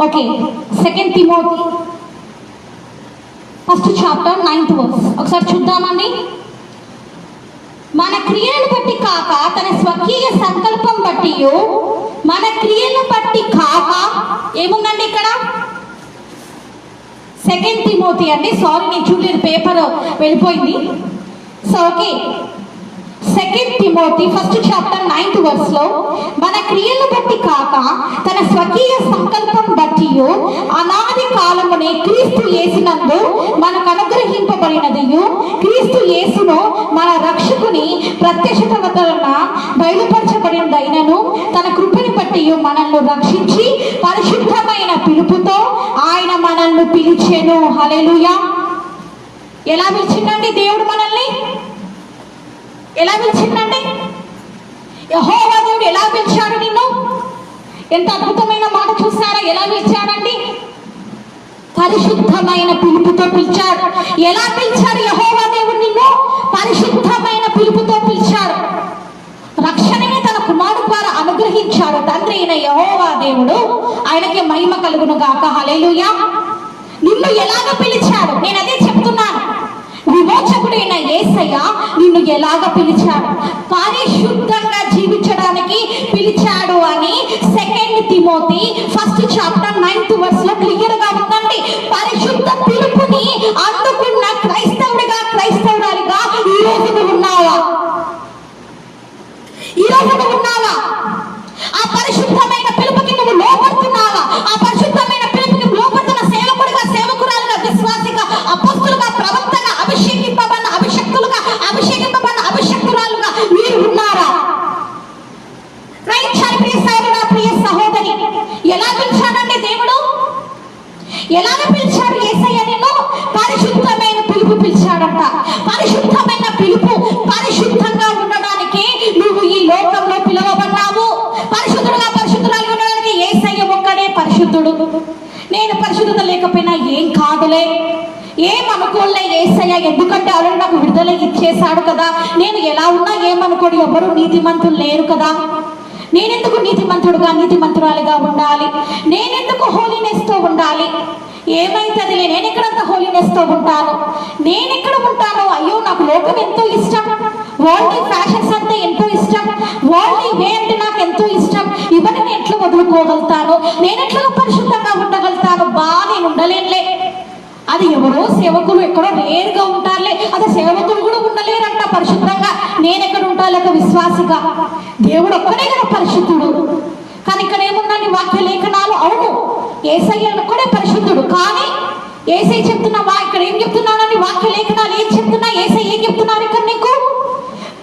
S1: Okay, 2 Timothy 1st chapter 9th verse. ఒకసారి చూద్దామండి. మన క్రియలను బట్టి కాక తన స్వకీయ సంకల్పం బట్టి, మన క్రియలను బట్టి కాక ఏముందండి ఇక్కడ? 2 తిమోతి అండి. సారీ, నేను చూడలేదు, పేపర్ వెళ్ళిపోయింది. So okay, 2 Timothy 1st chapter 9th verse లో మన క్రియలను బట్టి కాక తన స్వకీయ సంకల్పం బట్టి అనాది కాలమునే క్రీస్తు యేసునందు మనకు అనుగ్రహింపబడినదియు, క్రీస్తు యేసును మన రక్షకుని ప్రత్యక్షత వలన బయలుపరచబడినదైనను తన కృపని బట్టి మనల్ని రక్షించి పరిశుద్ధమైన పిలుపుతో ఆయన మనల్ని పిలిచెను. హల్లెలూయా. ఎలా పిలిచిండండి దేవుడు మనల్ని? ఎలా పిలిచిందండి? యెహోవా దేవుడు ఎలా పిలిచాడు నిన్ను? ఎంత అద్భుతమైన మాట చూసారా? ఎలా పిలిచాడండి? పరిశుద్ధమైన పిలుపుతో పిలిచాడు. ఎలా పిలిచాడు యెహోవా దేవుడు నిన్ను? పరిశుద్ధమైన పిలుపుతో పిలిచాడు. దేవుడు, ఆయనకి మహిమ కలుగును గాక. హల్లెలూయా. నిన్ను ఎలాగ పిలిచాడు? నేను అదే చెప్తున్నాను. విమోచకుడైన యేసయ్య నిన్ను ఎలాగ పిలిచాడు? పరిశుద్ధంగా జీవించడానికి పిలిచాడు అని 2 తిమోతి 1 చాప్టర్ 9th verse లో క్లియర్ గా ఉందండి. పరిశుద్ధ పిలుపుని అందుకున్న క్రైస్తవుడిగా, క్రైస్తవురాలిగా ఈ రోజు నువ్వు ఉన్నావా? ఈ రోజు నువ్వు ఉన్నావా? ఆ పరిశుద్ధమైన పిలుపుకి నువ్వు లోపడుతున్నావా? ఆ పరిశుద్ధమైన పిలుపుకి లోపడుతున్న సేవకుడిగా, సేవకురాలుగా, విశ్వాసిగా, అపోస్తులుగా, ప్రవక్తగా, అభిషేకింపబడిన అభిషక్తులుగా, అభిషేకింపబడిన అభిషక్తురాలుగా మీరు ఉన్నారా? గ్రహించాలి ప్రియ సహోదరా, ప్రియ సహోదరి. ఎలా పిలిచాడండి దేవుడు? ఎలాగ పిలిచాడు యేసయ్య? నిన్ను పరిశుద్ధమైన పిలుపు పిలిచాడంట. పరిశుద్ధమైన పిలుపు, పరిశుద్ధంగా ఉండడానికి నువ్వు ఈ లోకంలో పిలువబడ్డావు. పరిశుద్ధుడుగా, పరిశుద్ధురాలుగా ఉండడానికి యేసయ్య ఒక్కడే పరిశుద్ధుడు. నేను పరిశుద్ధత లేకపోయినా ఏం కాదులే, ఏమనుకోలే యేసయ్య, ఎందుకంటే ఆల్రెడీ నాకు విడుదల ఇచ్చేశాడు కదా. నేను ఎలా ఉన్నా ఏమనుకోడు, ఎవరు నీతిమంతులు లేరు కదా. నేనెందుకు నీతిమంతుడుగా, నీతిమంతురాలిగా ఉండాలి? నేనెందుకు హోలీనెస్ తో ఉండాలి? ఏమైతుందిలే, నేను ఎక్కడంత హోలీనెస్ తో ఉంటాను? నేనెక్కడ ఉంటాను? అయ్యో, నాకు లోకం ఎంతో ఇష్టం, వరల్డ్ ఫ్యాషన్స్ అంటే ఎంతో ఇష్టం, వరల్డ్ వే అంటే నాకు ఎంతో ఇష్టం. ఇవన్నీ నేను ఎట్లా వదులుకోగలుగుతాను? నేను ఎట్లా పరిశుద్ధంగా ఉండగలుగుతాను? నేను ఉండలేనులే. అది ఎవరో సేవకులు ఎక్కడో రేరుగా ఉంటారులే. అది సేవకులు కూడా ఉండలేరంట పరిశుద్ధంగా. నేను ఎక్కడ ఉంటాను ఒక విశ్వాసిగా? దేవుడు ఒక్కడే కదా పరిశుద్ధుడు. కానీ ఇక్కడ ఏముందండి వాక్య లేఖనాలు? అవును, యేసయ్య ఒక్కడే పరిశుద్ధుడు. కానీ యేసయ్య చెప్తున్నావా? ఇక్కడ ఏం చెప్తున్నాడని వాక్య లేఖనాలు ఏం చెప్తున్నా? యేసయ్య ఏం చెప్తున్నారు ఇక్కడ నీకు?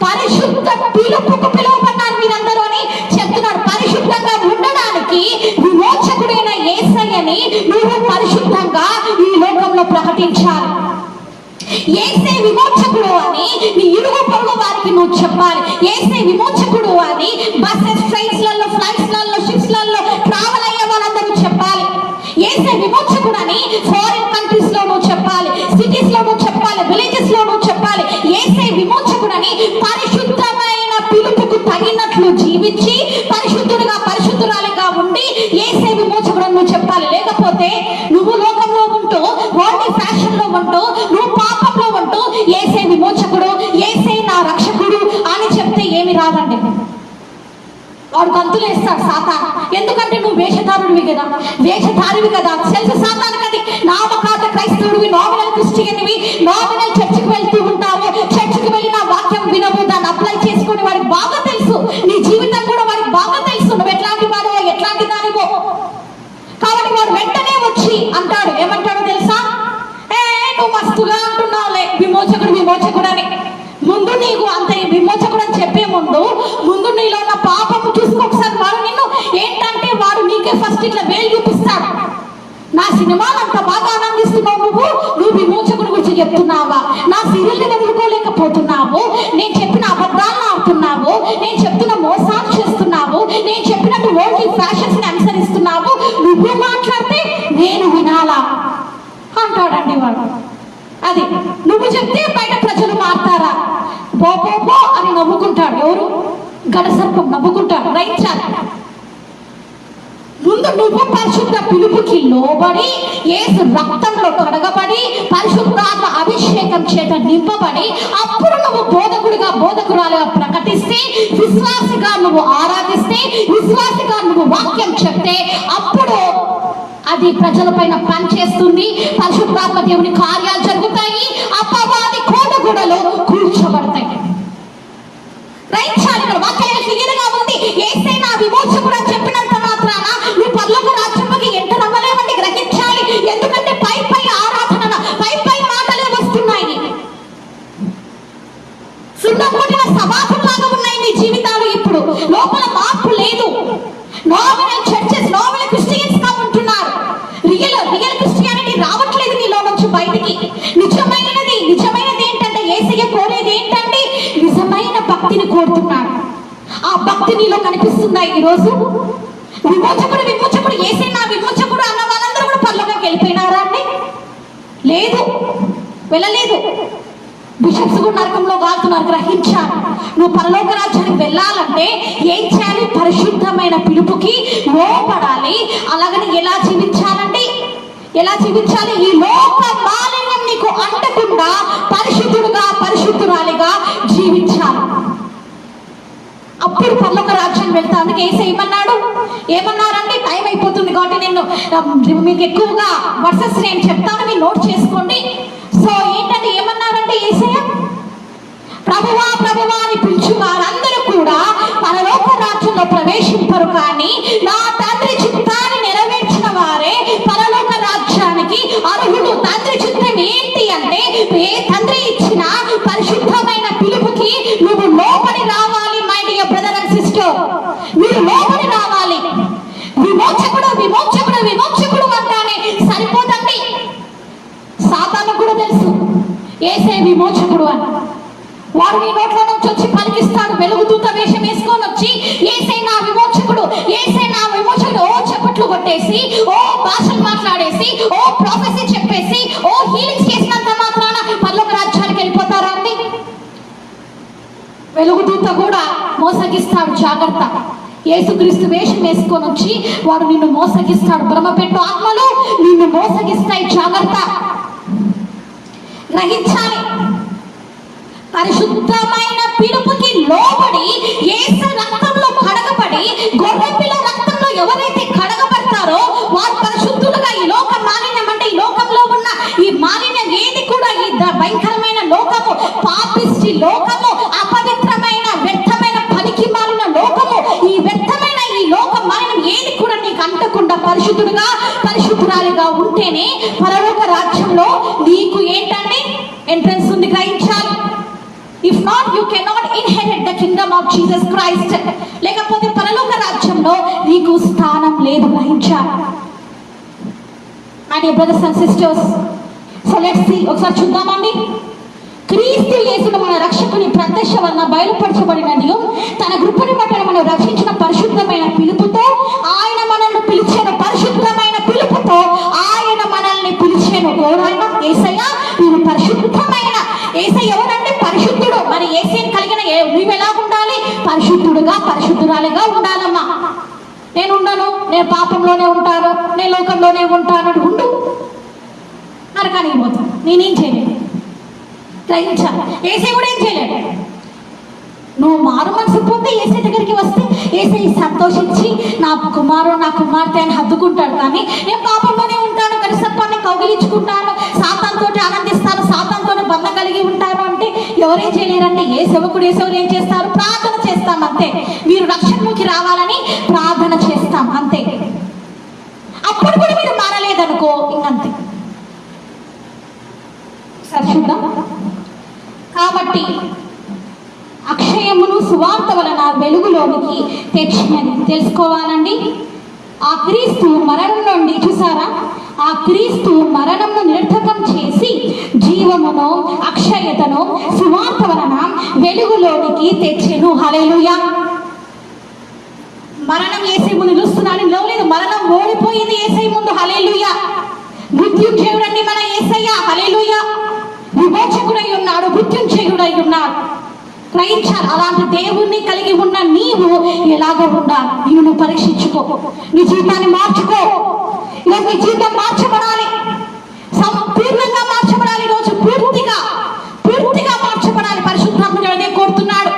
S1: పరిశుద్ధ పిలుపుకు పిలువబడ్డారు మీరందరూ అని చెప్తున్నాడు. పరిశుద్ధంగా ఉండడానికి విమోచకుడైన యేసయ్యని నువ్వు పరిశుద్ధంగా ఈ లోకంలో ప్రకటించాలి. యేసే విమోచకుడు అని నీ ఇరుగు పొరుగు వారికి నువ్వు చెప్పాలి. యేసే విమోచకుడు అని బస్సెస్, ట్రైన్స్లలో, ఫ్లైట్స్లలో, షిప్స్లలో ట్రావెల్ అయ్యే వాళ్ళందరూ చెప్పాలి. యేసే విమోచకుడు అని ఫారిన్ కంట్రీస్ లో నువ్వు చెప్పాలి, సిటీస్ లో నువ్వు చెప్పాలి, విలేజెస్ లో నువ్వు చెప్పాలి. యేసే విమోచకుడు అని పరిశుద్ధమైన పిలుపుకు తగినట్లు జీవించి పరిశుద్ధుడిగా, పరిశుద్ధురాలిగా ఉండి యేసే విమోచకుడు అని నువ్వు చెప్పాలి. లేకపోతే నువ్వు లోకంలో ఉంటూ, వరల్డ్ ఫ్యాషన్ లో ఉంటూ, నువ్వు పాపంలో ఉంటూ యేసే విమోచకుడు, యేసే నా రక్షకుడు అని చెప్తే ఏమి రాదండి. వాడు గంతులేస్తాడు సాతాను. ఎందుకంటే నువ్వు వేషధారుడివి కదా, వేషధారివి కదా. తెలుసు సాతాను కది. నామకాత క్రైస్తవుడివి, నామినల్ క్రిస్టియన్వి, నామినల్ చర్చికి వెళ్తూ ఉంటావు. చర్చికి వెళ్ళి నా వాక్యం వినవు, దాన్ని అప్లై చేసుకుని వాడికి బాగా తెలుసు. నీ జీవితం కూడా వాడికి బాగా తెలుసు, నువ్వు ఎట్లాంటి వాడివో, ఎట్లాంటి దానివో. కాబట్టి వాడు వెంటనే వచ్చి అంటాడు, ఏమంటాడో తెలుసా? నువ్వు మస్తుగా అంటున్నావులే విమోచకుడు, విమోచకుడు అని. ముందు నీకు అంత విమోచకుడు అని చెప్పే ముందు నీలో ఉన్న పాపము చూసుకో ఒకసారి. వాడు నిన్ను ఏంటంటే వాడు నీకే ఫస్ట్ ఇట్లా వేలు చూపిస్తాడు. నా సినిమాలు అంత బాగా ఆనందిస్తున్నావు, నువ్వు విమోచకుడు గురించి చెప్తున్నావా? నా సీరియల్ని వదులుకోలేకపోతున్నావు, నేను చెప్పిన అబద్ధాలను ఆడుతున్నావు, నేను చెప్తున్న మోసాలు చేస్తున్నావు, నేను చెప్పినట్టు వరల్డ్ ఫ్యాషన్స్ ని అనుసరిస్తున్నావు, నువ్వు మాట్లాడితే నేను వినాలా అంటాడండి వాడు. అది నువ్వు చెప్తే బయట ప్రజలు మారుతారా? పో పో పో అని నవ్వుకుంటాడు. ఎవరు? గడసర్పం నవ్వుకుంటాడు. రైచాలి. ముందు నువ్వు పరిశుద్ధ పిలుపుకి లోబడి, యేసు రక్తంలో కడగబడి, పరిశుద్ధాత్మ అభిషేకం చేత నింపబడి, అప్పుడు నువ్వు బోధకుడిగా, బోధకురాలుగా ప్రకటిస్తే, విశ్వాసిగా నువ్వు ఆరాధిస్తే, విశ్వాసిగా నువ్వు వాక్యం చెప్తే, అప్పుడు అది ప్రజల పైన పనిచేస్తుంది. పరిశుద్ధాత్మ దేవుని కార్యాలు జరుగుతాయి. అపవాది కోటగూడలు కూర్చోబడతాయి. రైచాలి. ఇక్కడ వాక్యం క్లియర్గా ఉంది. యేసే నా విమోచకుడు అని చెప్పినంత మాత్రాన నువ్వు పరలోక రాజ్యంలోకి ఎంటర్ అవ్వలేవని గ్రహించాలి. ఎందుకంటే పై పై ఆరాధన, పై పై మాటలే వస్తున్నాయి. సున్నపొట్టిన సమాధుల్లాగా ఉన్నాయి నీ జీవితాలు. ఇప్పుడు లోపల మార్పు లేదు. నామినల్ చర్చెస్, నామినల్ క్రిస్టియన్స్ గా ఉంటున్నారు. రియల్ క్రిస్టియానిటీ రావట్లేదు నీలో నుంచి బయటికి. నిజమైనది ఏంటంటే యేసయ్య కోరేది ఏంటంటే నిజమైన భక్తిని కోరుతున్నాడు. ఆ భక్తి నీలో కనిపిస్తుందా ఈరోజు? విమోచకుడు యేసే నా విమోచకుడు అన్న వాళ్ళందరూ కూడా పరలోకానికి వెళ్ళిపోయినారా అండి? లేదు, వెళ్ళలేదు. బిషప్స్ కూడా నరకంలో కాలుతున్నారు, గ్రహించాలి. నువ్వు పరలోక రాజ్యానికి వెళ్ళాలంటే ఏం చేయాలి? పరిశుద్ధమైన పిలుపుకి లోపడాలి. అలాగని ఎలా జీవించాలండి? ఎలా జీవించాలి? ఈ లోక మాలిన్యం నీకు అంటకుండా పరిశుద్ధుడుగా పరిశుద్ధురాలిగా జీవించాలి. అప్పుడు పరలోక రాజ్యానికి వెళ్తా. అందుకే ఏమన్నారండి? టైం అయిపోతుంది కాబట్టి నేను మీకు ఎక్కువగా వర్సెస్ నేను చెప్తాను, మీరు నోట్ చేసుకోండి. సో ఏంటంటే ఏమన్నారంటే యేసయ్య, ప్రభువా ప్రభువా అని పిలిచి వారందరూ కూడా పరలోక రాజ్యంలో ప్రవేశింపరు, కానీ నా తండ్రి చిత్తాన్ని నెరవేర్చిన వారే పరలోక రాజ్యానికి అర్హుడు. తండ్రి చిత్తం ఏంటి అంటే, ఏ తండ్రి ఇచ్చిన పరిశుద్ధమైన పిలుపుకి నువ్వు లోపలి రావాలి. My dear brother and sister, మీరు లోపలి రావాలి. విమోచకుడు విమోచకుడు విమోచకుడు అంటానే సరిపోదండి. సాతాను కూడా తెలుసు యేసయ్య విమోచకుడు అని. వాడు నీ నోట్లో నుంచి వచ్చి పలికిస్తాడు, వెలుగుదూత వేషం వేసుకొని వచ్చి యేసయ్య నా విమోచకుడు, యేసయ్య నా విమోచకుడు. ఓ చప్పట్లు కొట్టేసి, ఓ భాషలు మాట్లాడేసి, ఓ ప్రొఫెసీ చెప్పేసి, ఓ హీలింగ్స్ చేసినంత మాత్రాన పరలోక రాజ్యానికి వెళ్ళిపోతారా అండి? వెలుగుదూత కూడా మోసగిస్తాడు, జాగ్రత్త. యేసుక్రీస్తు వేషం వేసుకొని వచ్చి వాడు నిన్ను మోసగిస్తాడు. భ్రమపెట్టు ఆత్మలు నిన్ను మోసగిస్తాయి, జాగ్రత్త. గ్రహించాలి. పరిశుద్ధమైన పిలుపుకి లోబడి యేసు రక్తంలో కడగబడి, గొర్రెపిల్ల రక్తంలో ఎవరైతే కడగబడతారో వారు పరిశుద్ధులుగా. ఈ లోక మాలిన్యం అంటే, ఈ లోకంలో ఉన్న ఈ మాలిన్యం ఏది కూడా, ఈ భయంకరమైన లోకము, పాపిష్టి లోకము, అపవిత్రమైన వ్యర్థమైన పనికి మాలిన లోకము, ఈ వ్యర్థమైన ఈ లోక మాలిన్యం ఏది కూడా నీకు అంటకుండా పరిశుద్ధుడుగా పరిశుద్ధురాలిగా ఉంటేనే పరలోక రాజ్యంలో నీకు ఏంటంటే ఎంట్రన్స్ ఉంది. గ్రహించాలి. If not you cannot inherit the kingdom of Jesus Christ. లేకపోతే పరలోక రాజ్యంలో నీకు స్థానం లేదు. గ్రహించాలి. My dear brothers and sisters, so let's see. ఒకసారి చూద్దామండి. క్రీస్తు యేసును మన రక్షకుని ప్రత్యక్ష వలన బయలుపరచబడినది, తన కృపను బట్టి మనం రక్షించిన పరిశుద్ధమైన పిలుపుతో ఆయన మనల్ని పిలిచాను. పరిశుద్ధమైన పిలుపుతో ఆయన మనల్ని పిలిచాను. ఎవరైనా యేసయ్య నేను పరిశుద్ధమైన. యేసయ్య ఎవరంటే పరిశుద్ధుడు. మరి యేసయ్యను కలిగిన నీవు ఎలా ఉండాలి? పరిశుద్ధుడుగా పరిశుద్ధురాలిగా ఉండాలమ్మా. నేను ఉండను, నేను పాపంలోనే ఉంటాను, నేను లోకంలోనే ఉంటాను, ఉండు, నరకానికి పోతాను. నేనేం చేయలేదు. గ్రహించాలి. యేసయ్య కూడా ఏం చేయలేడు. నువ్వు మారు మనసు పోతే యేసయ్య దగ్గరికి వస్తే యేసయ్య సంతోషించి నా కుమారుడు నా కుమార్తె అని హద్దుకుంటాడు. కానీ నేను పాపంలోనే ఉంటాను, కరిసత్వాన్ని కౌగిలించుకుంటాను, సాతానుతో ఆనందిస్తాను, సాతానుతోనే బంధం కలిగి ఉంటాను అంటే ఎవరేం చేయలేరంటే, ఏ సేవకుడు ఏ సేవలు ఏం చేస్తారు? ప్రార్థన చేస్తాం అంతే. మీరు రక్షణలోకి రావాలని ప్రార్థన చేస్తాం అంతే. అప్పుడు కూడా మీరు మారలేదనుకో ఇంకంతే. సరిచుద్దాం. కాబట్టి అక్షయమును సువార్త వలన వెలుగులోనికి తెచ్చినది తెలుసుకోవాలండి. ఆ క్రీస్తు మరణం నుండి, చూసారా, ఆ క్రీస్తు మరణమును నిరర్థకం చేసి జీవమును అక్షయతను సువార్త వలన వెలుగులోనికి తెచ్చెను. హల్లెలూయా. మరణం యేసయ్య ముందు నిలుస్తున్నాడు, నిలవలేదు. మరణం ఓడిపోయింది యేసయ్య ముందు. హల్లెలూయా. మృత్యుంజయుడండి మన యేసయ్య. హల్లెలూయా. విమోచకుడై ఉన్నాడు, మృత్యుంజయుడై ఉన్నాడు. గ్రహించాలి. అలాంటి దేవుణ్ణి కలిగి ఉన్న నీవు ఎలాగో ఉండాలి. నువ్వు పరీక్షించుకో, నీ జీవితాన్ని మార్చుకో. ఈరోజు నీ జీవితం మార్చబడాలి, సంపూర్ణంగా మార్చబడాలి. ఈరోజు పూర్తిగా మార్చబడాలి. పరిశుద్ధాత్ముడు అదే కోరుతున్నాడు.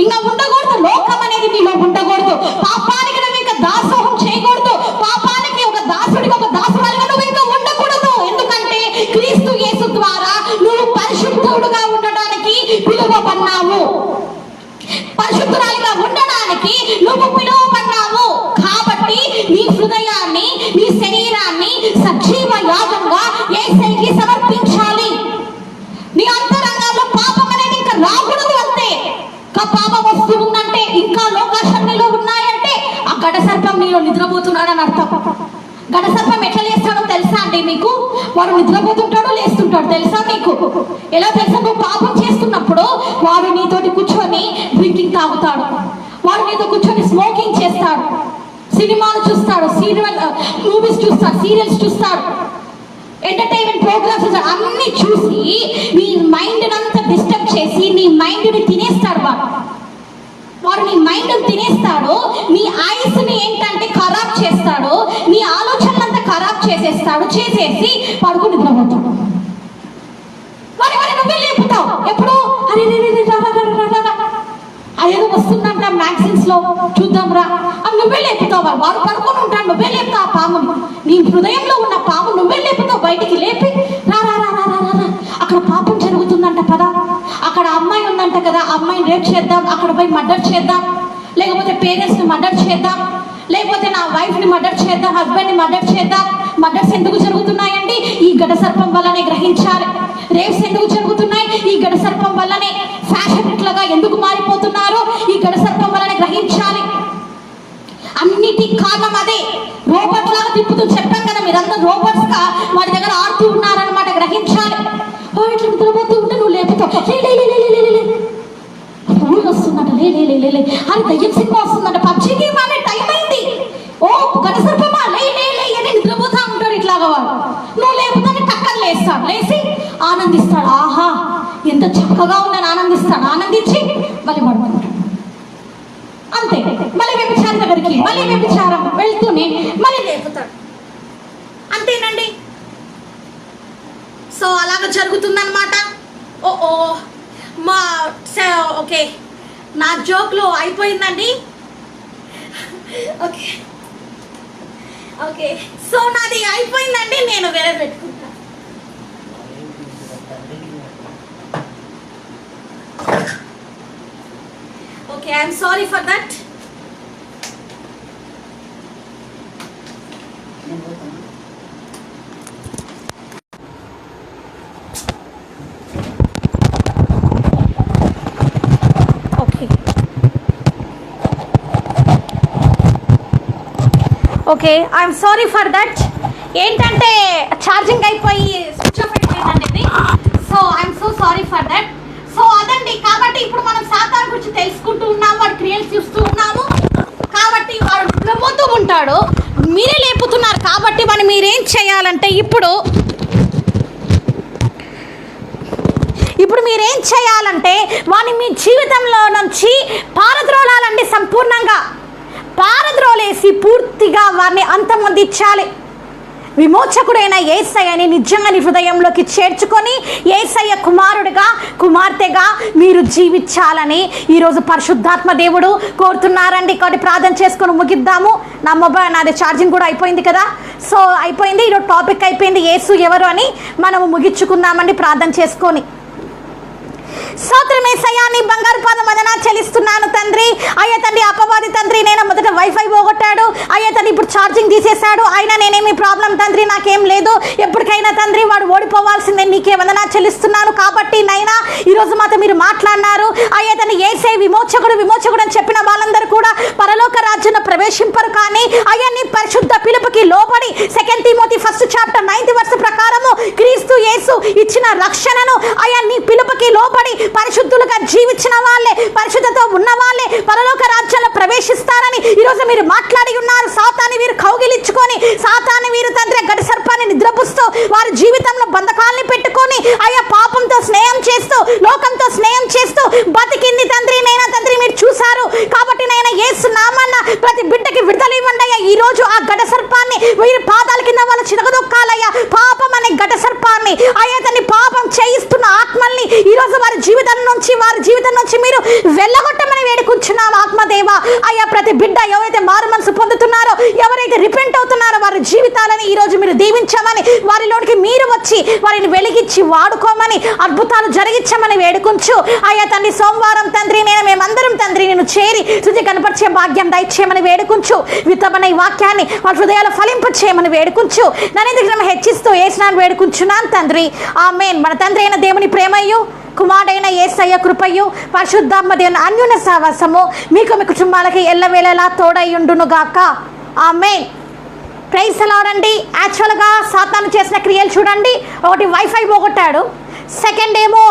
S1: ఇంకా ఉండకూడదు, లోకం అనేది నీలో ఉండకూడదు. పాపానికి నువ్వు ఇంకా దాసోహం చేయకూడదు. పాపానికి ఒక దాసుడికి, ఒక దాసురాలిగా నువ్వు ఇంకా ఉండకూడదు. ఎందుకంటే క్రీస్తు యేసు ద్వారా నువ్వు పరిశుద్ధుడుగా ఉండడానికి పిలువబడ్డావు. పరిశుద్ధురాలిగా ఉండడానికి నువ్వు పిలువబడ్డావు. కాబట్టి నీ హృదయాన్ని, నీ శరీరాన్ని సజీవ యాగంగా యేసయ్యకి సమర్పించాలి. నీ అంతరంగంలో పాపం అనేది ఇంకా రాకూడదు అంతే. పాపం వస్తుందంటే, ఇంకా లోకాశక్తిలో ఉన్నాయంటే ఆ గడసర్పం నీలో నిద్రపోతున్నాడని అర్థం. గడసర్పం ఎట్లా లేస్తాడో తెలుసా అండి మీకు? వాడు నిద్రపోతుంటాడో లేస్తుంటాడు తెలుసా మీకు? ఎలా తెలుసా? నువ్వు పాపం చేస్తున్నప్పుడు వాడు నీతోటి కూర్చొని డ్రింకింగ్ తాగుతాడు, వాడు నీతో కూర్చొని స్మోకింగ్ చేస్తాడు, సినిమాలు చూస్తాడు, మూవీస్ చూస్తాడు, సీరియల్స్ చూస్తాడు, ఎంటర్టైన్మెంట్ ప్రోగ్రామ్స్ అన్ని చూసి నీ మైండ్ అంతా డిస్టర్బ్ చేసేసి పడుకుని నిద్రపోతాడు. నువ్వే లేపుతావు ఎప్పుడు, అరే అదేదో వస్తుందంట మ్యాగజైన్స్ లో చూద్దాం రా అని నువ్వే లేపుతావు. వాడు పడుకొని ఉంటాడు, నువ్వే లేపుతావు ఆ పాముని. నీ హృదయంలో ఉన్న పాము నువ్వే లేపుతావు, బయటికి లేపి రా రా రా రా రా రా, అక్కడ పాపం జరుగుతుందంట పదా, అక్కడ అమ్మాయి ఉందంట కదా, అమ్మాయిని రేప్ చేద్దాం, అక్కడ పోయి మర్డర్ చేద్దాం, లేకపోతే పేరెంట్స్ని మర్డర్ చేద్దాం, లేకపోతే నా వైఫ్ని మర్డర్ చేద్దాం, హస్బెండ్ని మర్డర్ చేద్దాం. మర్డర్స్ ఎందుకు జరుగుతున్నాయండి? ఈ ఘట సర్పం వల్లనే గ్రహించాలి. రేప్స్ ఎందుకు జరుగుతున్నాయి? ఈ ఘట సర్పం వల్లనే. ఫ్యాషన్ ఇట్లాగా ఎందుకు మారిపోతున్నారు? ఈ ఘట సర్పం వల్లనే గ్రహించాలి. అన్నిటి కారణం అదే. రోబోట్ లాగా తిప్పుతూ చెప్పాం కదా, మీరందరూ రోబోట్స్ గా వాడి దగ్గర ఆడుతూ ఉన్నారనమాట. గ్రహించాలి. ఇట్లా నిద్రపోతూ ఉంటే నువ్వు లేపుతావు, ఫోన్ వస్తుందంట, లే అని దయ్యం సినిమా వస్తుందంట, పబ్జీ గేమ్ ఆడే టైం అయింది, ఓ ఘట సర్పమా లే అని నిద్రపోతా ఉంటాడు ఇట్లాగా వాడు. నువ్వు లేపుతానే టక్కని లేస్తాడు, లేచి ఆనందిస్తాడు, ఆహా ఎంత చక్కగా ఉందని ఆనందిస్తాడు. ఆనందించి మళ్ళీ పడుకుంటాడు. అంతే. మళ్ళీ వ్యభిచారం దగ్గరికి, మళ్ళీ వ్యభిచారం వెళ్తూనే మళ్ళీ లేపుతాడు. అంతేనండి. సో అలాగ జరుగుతుందన్నమాట. ఓ మా ఓకే, నా జోక్లో అయిపోయిందండి. ఓకే ఓకే, సో నాది అయిపోయిందండి. నేను వేరే పెట్టుకుంటా. Okay, I'm sorry for that. Okay, I'm sorry for that. ఏంటంటే ఛార్జింగ్ అయిపోయి స్విచ్ ఆఫ్ అయిపోయిందండి. So I'm so sorry for that. So అదండి. కాబట్టి ఇప్పుడు మనం సాతాను గురించి తెలుసుకుంటూ ఉన్నాము, వాడు క్రియలు చూస్తూ ఉన్నాము. కాబట్టి వాడు నిద్రపోతూ ఉంటాడు, మీరే లేపుతున్నారు. కాబట్టి మనం మీరేం చేయాలంటే ఇప్పుడు మీరేం చేయాలంటే వాడిని మీ జీవితంలో నుంచి పారద్రోలాలండి. సంపూర్ణంగా పారద్రోలేసి పూర్తిగా వారిని అంతమొందించాలి. విమోచకుడైన యేసయ్యని నిజంగా నీ హృదయంలోకి చేర్చుకొని యేసయ్య కుమారుడిగా కుమార్తెగా మీరు జీవించాలని ఈరోజు పరిశుద్ధాత్మ దేవుడు కోరుతున్నారండి. కాబట్టి ప్రార్థన చేసుకొని ముగిద్దాము. నాది ఛార్జింగ్ కూడా అయిపోయింది కదా, సో అయిపోయింది. ఈరోజు టాపిక్ అయిపోయింది, యేసు ఎవరు అని మనము ముగించుకుందామండి ప్రార్థన చేసుకొని. స్తోత్రమేసయ్యా, నీ బంగారు పాదం వదన చెల్లిస్తున్నాను తండ్రి. అయ్యా తండ్రి, అపవాది తండ్రి నేను మొదట వైఫై పోగొట్టాడు, అయ్యా తండ్రి ఇప్పుడు ఛార్జింగ్ తీసేశాడు. అయినా నేనేమి ప్రాబ్లం తండ్రి, నాకేం లేదు. ఎప్పటికైనా తండ్రి వాడు ఓడిపోవాల్సిందే, నీకే వందన చెల్లిస్తున్నాను. కాబట్టి నైనా ఈరోజు మాతో మీరు మాట్లాడినారు. అయ్యా తండ్రి, యేసే విమోచకుడు అని చెప్పిన వాళ్ళందరూ కూడా పరలోక రాజ్యంలో ప్రవేశింపరు. కానీ అయ్యా నీ పరిశుద్ధ పిలుపుకి లోబడి 2 తిమోతి 1:9 ప్రకారము క్రీస్తు యేసు ఇచ్చిన రక్షణను అయ్యా నీ పిలుపుకి లోబడి పరిశుద్ధులుగా జీవించిన వాళ్ళే, పరిశుద్ధతో ఉన్న వాళ్ళే పరలోక రాజ్యంలో ప్రవేశిస్తారని ఈరోజు మీరు మాట్లాడి ఉన్నారు. సాతాన్ని వీరు కౌగిలించుకొని, సాతాన్ని వీరు తండ్రి ఘట సర్పాన్ని నిద్రపుస్తూ వారి జీవితంలో బంధకాల్ని పెట్టుకొని అయ్యా పాపంతో స్నేహం చేస్తూ, లోకంతో స్నేహం చేస్తూ బతికింది తండ్రి. నైనా తండ్రి మీరు చూశారు. కాబట్టి నైనా యేసు నామన్న ప్రతి బిడ్డకి విడుదల ఇవ్వండి అయ్యా. ఈ రోజు ఆ ఘట సర్పాన్ని వీరి పాదాల కింద వాళ్ళు చిరగదొక్కాలయ్యా. పాపం అనే ఘట సర్పాన్ని అయ్యా తండ్రి, పాపం చేయిస్తున్న ఆత్మల్ని ఈరోజు వారి జీవితం నుంచి మీరు వెళ్ళగొట్టమని వేడుకుంటున్నాం ఆత్మదేవ. అయ్యా ప్రతి బిడ్డ ఎవరైతే మారు మనసు పొందుతున్నారో, ఎవరైతే రిపెంట్ అవుతున్నారో వారి జీవితాలని ఈరోజు మీరు దీవించమని, వారిలోనికి మీరు వచ్చి వారిని వెలిగించి వాడుకోమని, అద్భుతాలు జరిగించమని వేడుకుంటూ అయ్యా తండ్రి సోమవారం తండ్రి మేమందరం తండ్రి నేను చేరి తుది కనపరిచే భాగ్యం దయచేయమని వేడుకుంటూ, విత్తమైన ఈ వాక్యాన్ని వాళ్ళ హృదయాలు ఫలింపు చేయమని వేడుకుంటూ నన్ను హెచ్చిస్తూ యేసునామమున వేడుకుంటున్నాను తండ్రి, ఆమేన్. మన తండ్రి అయిన దేవుని ప్రేమయు, కుమారుడైన యేసయ్య కృపయు, పరిశుద్ధాత్మ దేవుని అన్యోన్య సహవాసము మీకు మీ కుటుంబాలకి ఎల్లవేళలా తోడయ్యుండును గాక, ఆమేన్. ప్రైజ్ ది లార్డ్ అండి. యాక్చువల్గా సాతాను చేసిన క్రియలు చూడండి. ఒకటి వైఫై పోగొట్టాడు, సెకండ్ ఏమో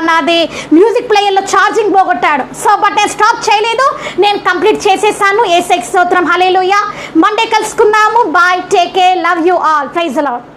S1: నాది మ్యూజిక్ ప్లేయర్లో ఛార్జింగ్ పోగొట్టాడు. సో బట్ నేను స్టాప్ చేయలేదు, నేను కంప్లీట్ చేసేసాను. యేసయ్యకి స్తోత్రం, హల్లెలూయా. మండే కలుసుకుందాము. Bye, take care, love you all. Praise the lord.